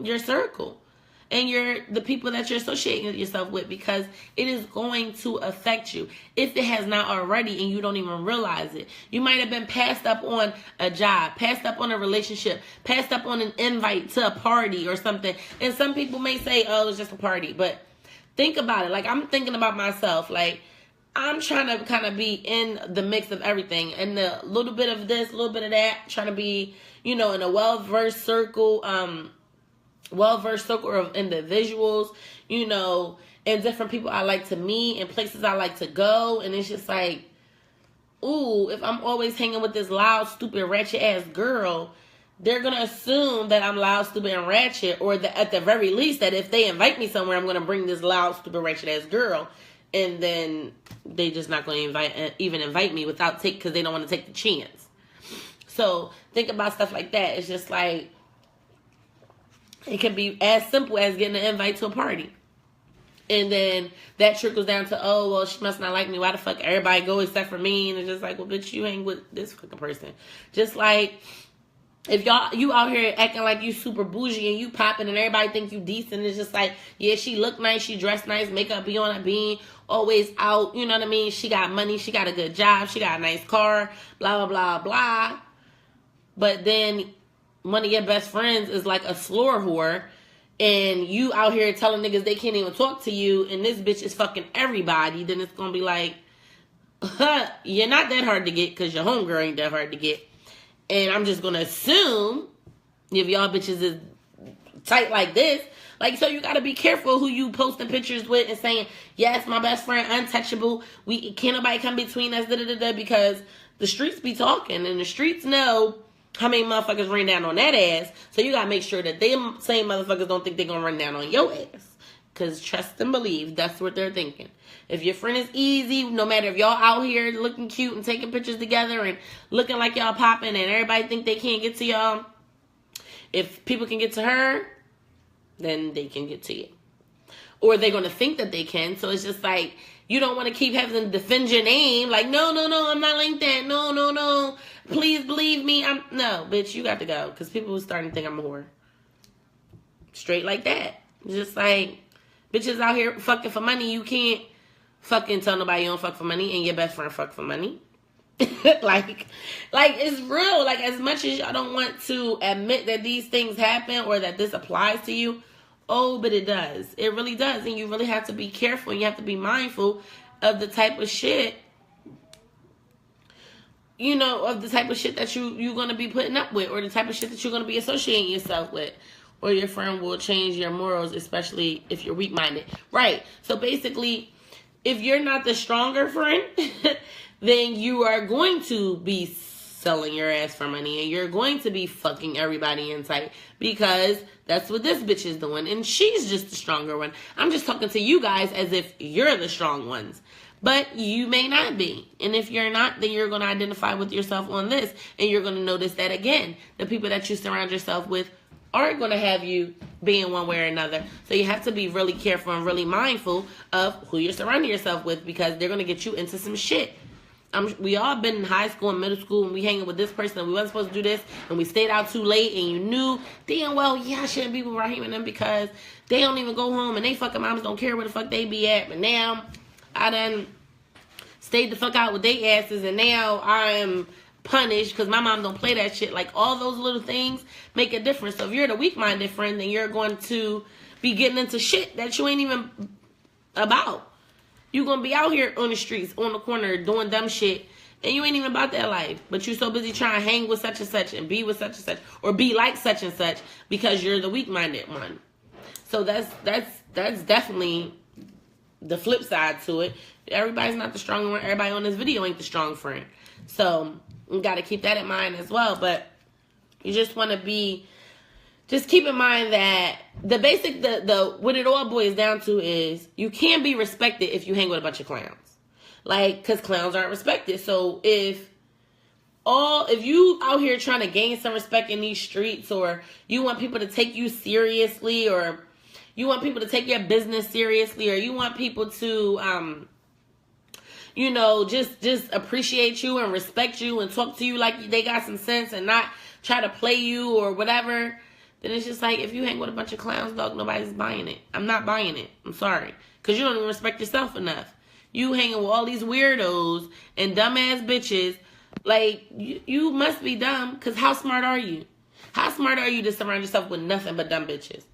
your circle and the people that you're associating yourself with, because it is going to affect you if it has not already and you don't even realize it. You might have been passed up on a job, passed up on a relationship, passed up on an invite to a party or something. And some people may say, oh, it's just a party. But think about it. Like, I'm thinking about myself. Like, I'm trying to kind of be in the mix of everything, and a little bit of this, a little bit of that, trying to be, in a well-versed circle of individuals, and different people I like to meet and places I like to go. And it's just like, ooh, if I'm always hanging with this loud, stupid, ratchet ass girl, they're going to assume that I'm loud, stupid, and ratchet, or that at the very least that if they invite me somewhere, I'm going to bring this loud, stupid, ratchet ass girl. And then they just not going to even invite me because they don't want to take the chance. So think about stuff like that. It's just like, it can be as simple as getting an invite to a party. And then that trickles down to, oh, well, she must not like me. Why the fuck everybody go except for me? And it's just like, well, bitch, you hang with this fucking person. Just like, if you out here acting like you super bougie and you popping and everybody think you decent, it's just like, yeah, she look nice, she dressed nice, makeup be on her being, always out, you know what I mean? She got money, she got a good job, she got a nice car, blah, blah, blah, blah. But then one of your best friends is like a floor whore, and you out here telling niggas they can't even talk to you, and this bitch is fucking everybody, then it's gonna be like, you're not that hard to get because your homegirl ain't that hard to get. And I'm just gonna assume if y'all bitches is tight like this, like, so you gotta be careful who you posting pictures with and saying, yes, my best friend, untouchable, can't nobody come between us, because the streets be talking, and the streets know how many motherfuckers rain down on that ass. So you gotta make sure that them same motherfuckers don't think they're gonna run down on your ass. Because trust and believe, that's what they're thinking. If your friend is easy, no matter if y'all out here looking cute and taking pictures together and looking like y'all popping and everybody think they can't get to y'all, if people can get to her, then they can get to you. Or they're going to think that they can. So it's just like, you don't want to keep having to defend your name. Like, no, I'm not like that. No. Please believe me. No, bitch, you got to go. Because people are starting to think I'm a whore. Straight like that. Just like, bitches out here fucking for money. You can't fucking tell nobody you don't fuck for money and your best friend fuck for money. like it's real. Like, as much as y'all don't want to admit that these things happen or that this applies to you, but it does. It really does. And you really have to be careful. And you have to be mindful of the type of shit, of the type of shit that you're going to be putting up with, or the type of shit that you're going to be associating yourself with. Or your friend will change your morals, especially if you're weak-minded. Right. So basically, if you're not the stronger friend, then you are going to be selling your ass for money, and you're going to be fucking everybody in sight, because that's what this bitch is doing, and she's just the stronger one. I'm just talking to you guys as if you're the strong ones, but you may not be. And if you're not, then you're going to identify with yourself on this, and you're going to notice that, again, the people that you surround yourself with aren't going to have you being one way or another. So you have to be really careful and really mindful of who you're surrounding yourself with, because they're going to get you into some shit. we all been in high school and middle school and we hanging with this person and we wasn't supposed to do this and we stayed out too late and you knew damn well, yeah, I shouldn't be with Raheem and them because they don't even go home and they fucking moms don't care where the fuck they be at. But now I done stayed the fuck out with their asses and now I am punished because my mom don't play that shit. Like, all those little things make a difference. So if you're the weak-minded friend, then you're going to be getting into shit that you ain't even about. You gonna be out here on the streets, on the corner, doing dumb shit, and you ain't even about that life. But you're so busy trying to hang with such and such and be with such and such, or be like such and such because you're the weak-minded one. So that's definitely the flip side to it. Everybody's not the strong one. Everybody on this video ain't the strong friend. So you got to keep that in mind as well. But you just want to be. Just keep in mind that the basic, what it all boils down to is you can't be respected if you hang with a bunch of clowns. Like, because clowns aren't respected. So if you out here trying to gain some respect in these streets, or you want people to take you seriously, or you want people to take your business seriously, or you want people to, just appreciate you and respect you and talk to you like they got some sense and not try to play you or whatever, then it's just like, if you hang with a bunch of clowns, dog, nobody's buying it. I'm not buying it. I'm sorry. Because you don't even respect yourself enough. You hanging with all these weirdos and dumbass bitches. Like, you must be dumb, because how smart are you? How smart are you to surround yourself with nothing but dumb bitches?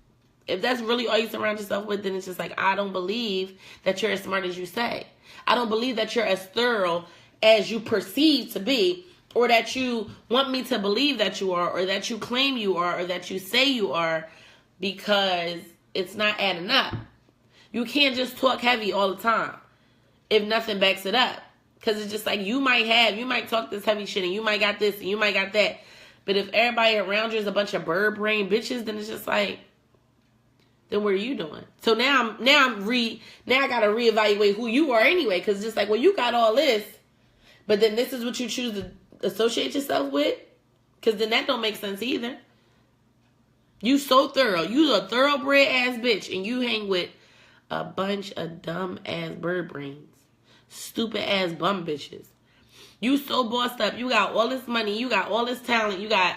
If that's really all you surround yourself with, then it's just like, I don't believe that you're as smart as you say. I don't believe that you're as thorough as you perceive to be, or that you want me to believe that you are, or that you claim you are, or that you say you are, because it's not adding up. You can't just talk heavy all the time if nothing backs it up. Because it's just like, you might talk this heavy shit, and you might got this, and you might got that. But if everybody around you is a bunch of bird brain bitches, then it's just like, then what are you doing? So now I gotta reevaluate who you are anyway. Because it's just like, well, you got all this, but then this is what you choose to associate yourself with? Because then that don't make sense either. You so thorough. You a thoroughbred ass bitch, and you hang with a bunch of dumb ass bird brains. Stupid ass bum bitches. You so bossed up. You got all this money. You got all this talent. You got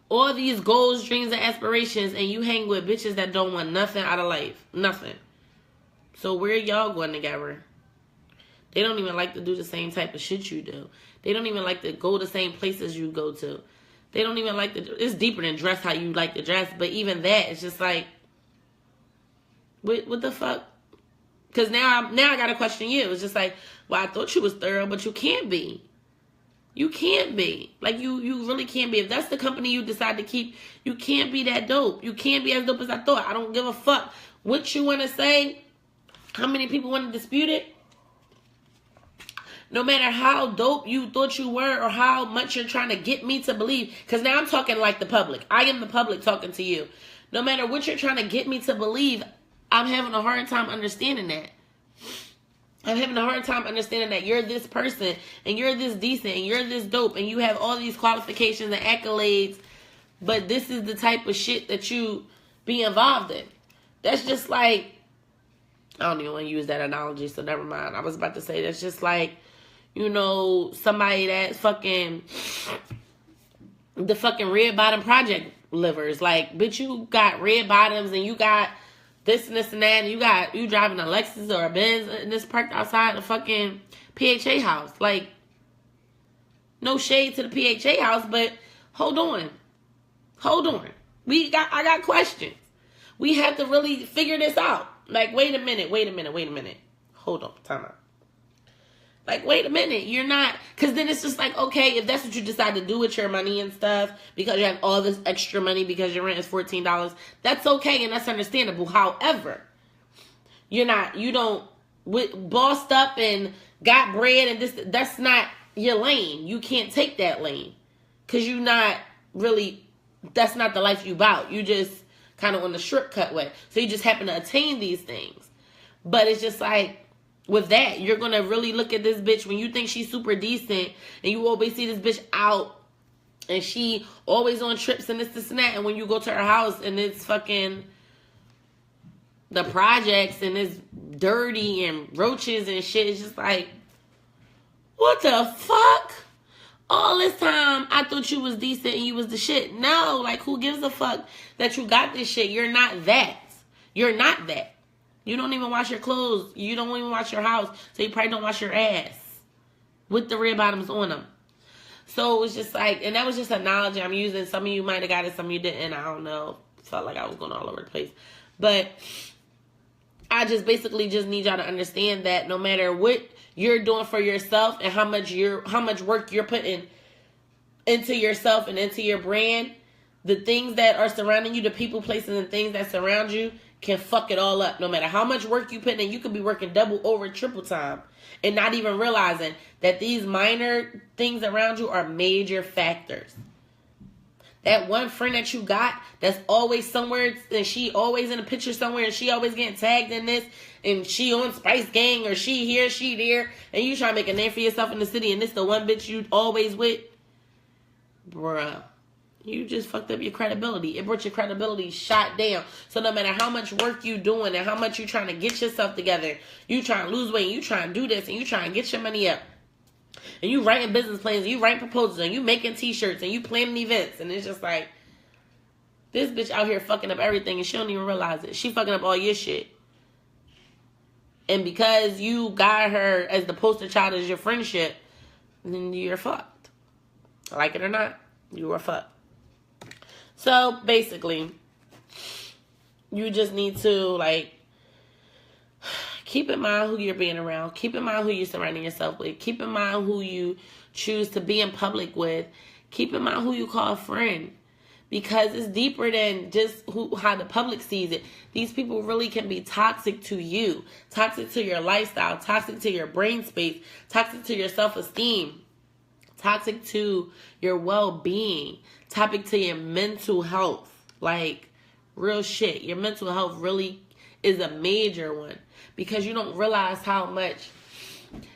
all these goals, dreams, and aspirations, and you hang with bitches that don't want nothing out of life. Nothing. So where y'all going together? They don't even like to do the same type of shit you do. They don't even like to go the same places you go to. They don't even like to. It's deeper than dress how you like to dress. But even that, it's just like, what the fuck? Because now I got to question you. It's just like, well, I thought you was thorough, but you can't be. You can't be. Like, you really can't be. If that's the company you decide to keep, you can't be that dope. You can't be as dope as I thought. I don't give a fuck what you want to say. How many people want to dispute it? No matter how dope you thought you were, or how much you're trying to get me to believe. Because now I'm talking like the public. I am the public talking to you. No matter what you're trying to get me to believe, I'm having a hard time understanding that. I'm having a hard time understanding that you're this person, and you're this decent, and you're this dope, and you have all these qualifications and accolades, but this is the type of shit that you be involved in. That's just like, I don't even want to use that analogy, so never mind. I was about to say, that's just like, somebody that's fucking, the fucking red bottom project livers. Like, bitch, you got red bottoms, and you got this and this and that, and you driving a Lexus or a Benz, and this parked outside the fucking PHA house. Like, no shade to the PHA house, but hold on. I got questions. We have to really figure this out. Like, wait a minute. Hold on, time out. Like, wait a minute, you're not, because then it's just like, okay, if that's what you decide to do with your money and stuff, because you have all this extra money because your rent is $14, that's okay and that's understandable. However, you don't, bossed up and got bread and this, that's not your lane. You can't take that lane, because you're not really, that's not the life you about. You just kind of on the shortcut way. So you just happen to attain these things. But it's just like, with that, you're going to really look at this bitch when you think she's super decent, and you always see this bitch out, and she always on trips and this and that, and when you go to her house and it's fucking the projects and it's dirty and roaches and shit, it's just like, What the fuck? All this time, I thought you was decent and you was the shit. No, like, who gives a fuck that you got this shit? You're not that. You're not that. You don't even wash your clothes. You don't even wash your house. So you probably don't wash your ass with the red bottoms on them. So it was just like, and that was just a knowledge I'm using. Some of you might have got it, some of you didn't. I don't know. Felt like I was going all over the place. But I just basically just need y'all to understand that no matter what you're doing for yourself and how much work you're putting into yourself and into your brand, the things that are surrounding you, the people, places, and things that surround you can fuck it all up. No matter how much work you put in, you could be working double over triple time and not even realizing that these minor things around you are major factors. That one friend that you got that's always somewhere and she always in a picture somewhere and she always getting tagged in this and she on Spice Gang or she here, she there, and you try to make a name for yourself in the city and this the one bitch you always with, bruh, you just fucked up your credibility. It brought your credibility shot down. So no matter how much work you doing and how much you trying to get yourself together, you trying to lose weight, and you trying to do this and you trying to get your money up, and you writing business plans, and you writing proposals, and you making t-shirts, and you planning events, and it's just like, this bitch out here fucking up everything, and she don't even realize it. She fucking up all your shit. And because you got her as the poster child as your friendship, then you're fucked. Like it or not, you are fucked. So, basically, you just need to, like, keep in mind who you're being around. Keep in mind who you're surrounding yourself with. Keep in mind who you choose to be in public with. Keep in mind who you call a friend. Because it's deeper than just how the public sees it. These people really can be toxic to you. Toxic to your lifestyle. Toxic to your brain space. Toxic to your self-esteem. Toxic to your well-being. Toxic to your mental health. Like, real shit. Your mental health really is a major one. Because you don't realize how much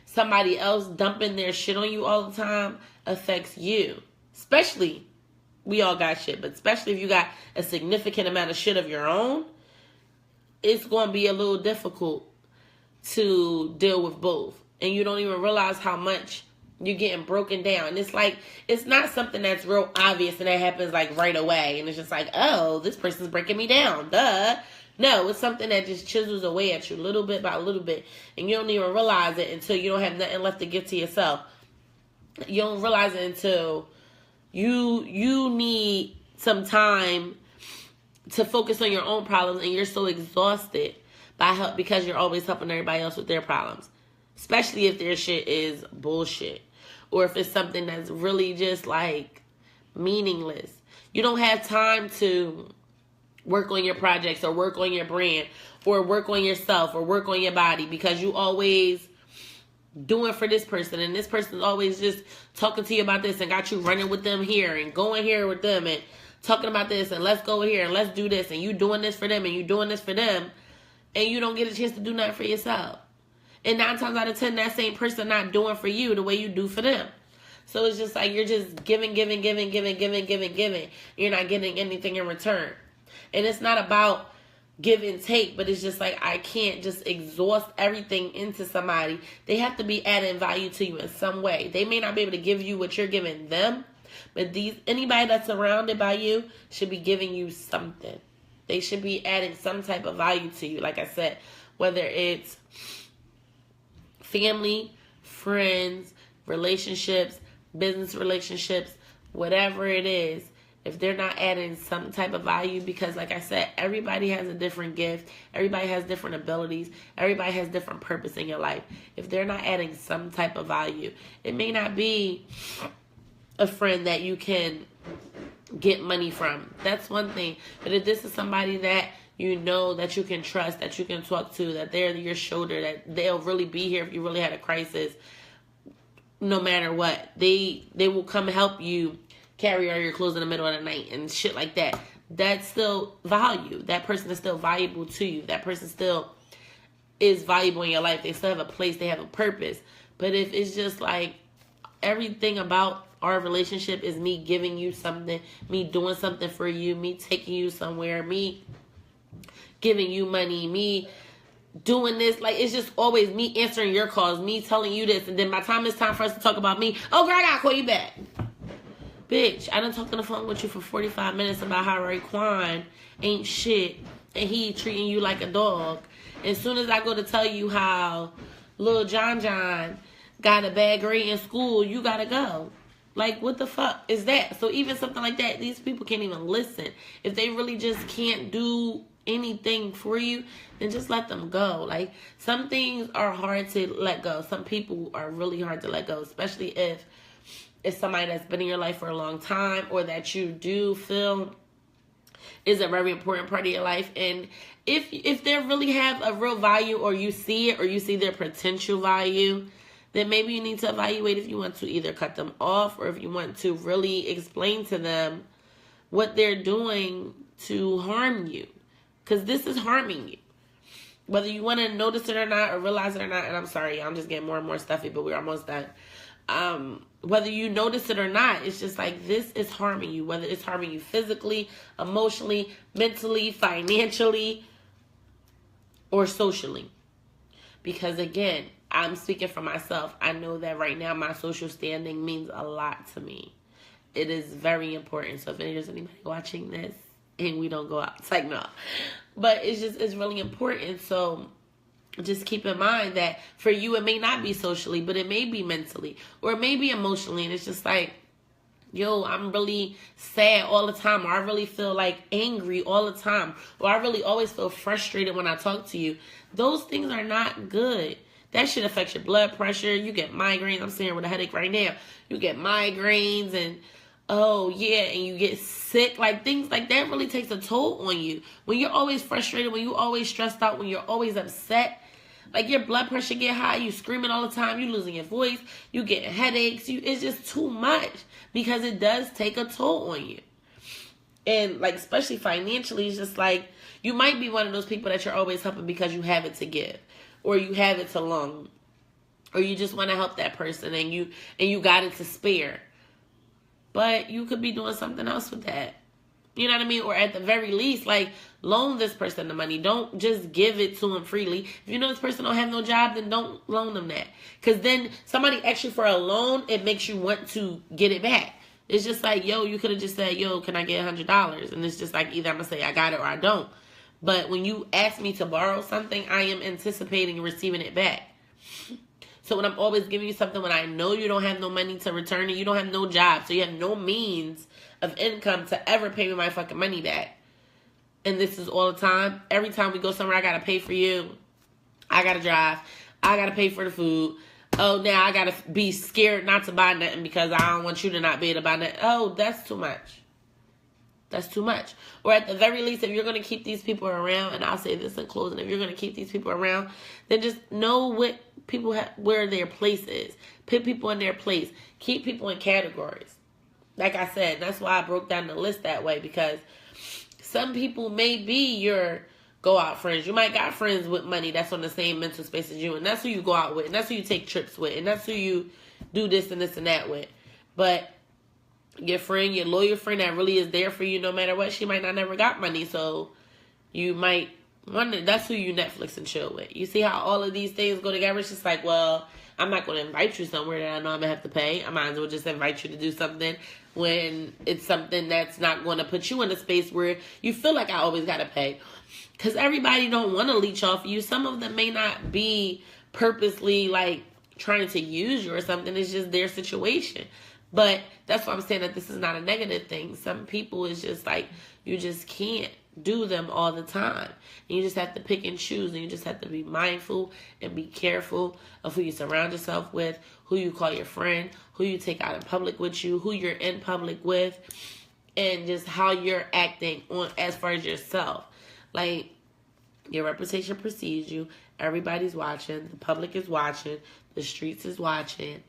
somebody else dumping their shit on you all the time affects you. Especially, we all got shit, but especially if you got a significant amount of shit of your own, it's going to be a little difficult to deal with both. And you don't even realize how much you're getting broken down. And it's like, it's not something that's real obvious and that happens like right away. And it's just like, oh, this person's breaking me down. Duh. No, it's something that just chisels away at you little bit by little bit. And you don't even realize it until you don't have nothing left to give to yourself. You don't realize it until you need some time to focus on your own problems and you're so exhausted because you're always helping everybody else with their problems. Especially if their shit is bullshit. Or if it's something that's really just like meaningless. You don't have time to work on your projects or work on your brand or work on yourself or work on your body because you always doing for this person and this person's always just talking to you about this and got you running with them here and going here with them and talking about this and let's go here and let's do this and you doing this for them and you doing this for them and you don't get a chance to do nothing for yourself. And 9 times out of 10, that same person not doing for you the way you do for them. So it's just like you're just giving. You're not getting anything in return. And it's not about give and take, but it's just like I can't just exhaust everything into somebody. They have to be adding value to you in some way. They may not be able to give you what you're giving them, but anybody that's surrounded by you should be giving you something. They should be adding some type of value to you. Like I said, whether it's family, friends, relationships, business relationships, whatever it is, if they're not adding some type of value, because like I said, everybody has a different gift. Everybody has different abilities. Everybody has different purpose in your life. If they're not adding some type of value, it may not be a friend that you can get money from. That's one thing. But if this is somebody that you know that you can trust, that you can talk to, that they're your shoulder, that they'll really be here if you really had a crisis, no matter what, they will come help you carry all your clothes in the middle of the night and shit like that. That's still value. That person is still valuable to you. That person still is valuable in your life. They still have a place. They have a purpose. But if it's just like everything about our relationship is me giving you something, me doing something for you, me taking you somewhere, me giving you money, me doing this. Like, it's just always me answering your calls, me telling you this. And then by the time it's time for us to talk about me, oh, girl, I gotta call you back. Bitch, I done talked on the phone with you for 45 minutes about how Raekwon ain't shit and he treating you like a dog. As soon as I go to tell you how Lil John got a bad grade in school, you gotta go. Like, what the fuck is that? So even something like that, these people can't even listen. If they really just can't do anything for you, then just let them go. Like, some things are hard to let go. Some people are really hard to let go, especially if it's somebody that's been in your life for a long time or that you do feel is a very important part of your life. And if they really have a real value, or you see it, or you see their potential value, then maybe you need to evaluate if you want to either cut them off or if you want to really explain to them what they're doing to harm you. Because this is harming you. Whether you want to notice it or not, or realize it or not, and I'm sorry, I'm just getting more and more stuffy, but we're almost done. Whether you notice it or not, it's just like, this is harming you. Whether it's harming you physically, emotionally, mentally, financially, or socially. Because again, I'm speaking for myself. I know that right now my social standing means a lot to me. It is very important. So if there's anybody watching this and we don't go out, it's like, no. But it's really important. So just keep in mind that for you, it may not be socially, but it may be mentally, or it may be emotionally. And it's just like, yo, I'm really sad all the time, or I really feel like angry all the time, or I really always feel frustrated when I talk to you. Those things are not good. That shit affects your blood pressure. You get migraines. I'm sitting here with a headache right now. You get migraines and, oh yeah, and you get sick. Like, things like that really takes a toll on you. When you're always frustrated, when you're always stressed out, when you're always upset, like, your blood pressure get high, you screaming all the time, you losing your voice, you getting headaches, it's just too much, because it does take a toll on you. And, like, especially financially, it's just like, you might be one of those people that you're always helping because you have it to give, or you have it to loan, or you just want to help that person and you got it to spare. But you could be doing something else with that. You know what I mean? Or at the very least, like, loan this person the money. Don't just give it to them freely. If you know this person don't have no job, then don't loan them that. Because then somebody asks you for a loan, it makes you want to get it back. It's just like, yo, you could have just said, yo, can I get $100? And it's just like, either I'm going to say I got it or I don't. But when you ask me to borrow something, I am anticipating receiving it back. So when I'm always giving you something when I know you don't have no money to return it, you don't have no job, so you have no means of income to ever pay me my fucking money back. And this is all the time. Every time we go somewhere, I got to pay for you. I got to drive. I got to pay for the food. Oh, now I got to be scared not to buy nothing because I don't want you to not be able to buy nothing. Oh, that's too much. That's too much. Or at the very least, if you're going to keep these people around, and I'll say this in closing, if you're going to keep these people around, then just know what people where their place is. Put people in their place. Keep people in categories. Like I said, that's why I broke down the list that way, because some people may be your go out friends. You might got friends with money that's on the same mental space as you, and that's who you go out with, and that's who you take trips with, and that's who you do this and this and that with. But your friend, your loyal friend that really is there for you no matter what, she might not never got money, so you might wonder, that's who you Netflix and chill with. You see how all of these things go together? It's just like, well, I'm not going to invite you somewhere that I know I'm going to have to pay. I might as well just invite you to do something when it's something that's not going to put you in a space where you feel like I always got to pay. Because everybody don't want to leech off you. Some of them may not be purposely like trying to use you or something. It's just their situation. But that's why I'm saying that this is not a negative thing. Some people is just like, you just can't do them all the time. And you just have to pick and choose, and you just have to be mindful and be careful of who you surround yourself with, who you call your friend, who you take out in public with you, who you're in public with, and just how you're acting on as far as yourself. Like, your reputation precedes you. Everybody's watching. The public is watching. The streets is watching.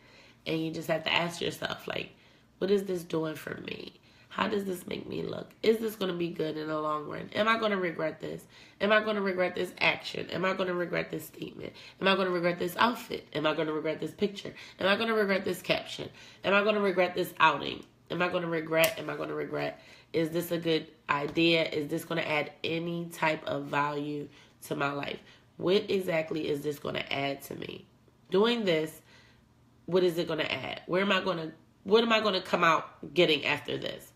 And you just have to ask yourself, like, what is this doing for me? How does this make me look? Is this going to be good in the long run? Am I going to regret this? Am I going to regret this action? Am I going to regret this statement? Am I going to regret this outfit? Am I going to regret this picture? Am I going to regret this caption? Am I going to regret this outing? Am I going to regret? Am I going to regret? Is this a good idea? Is this going to add any type of value to my life? What exactly is this going to add to me? Doing this, what is it going to add? What am I going to come out getting after this?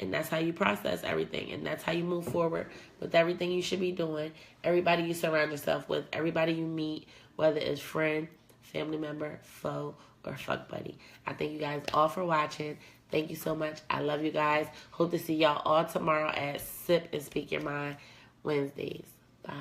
And that's how you process everything. And that's how you move forward with everything you should be doing. Everybody you surround yourself with, everybody you meet, whether it's friend, family member, foe, or fuck buddy. I thank you guys all for watching. Thank you so much. I love you guys. Hope to see y'all all tomorrow at Sip and Speak Your Mind Wednesdays. Bye.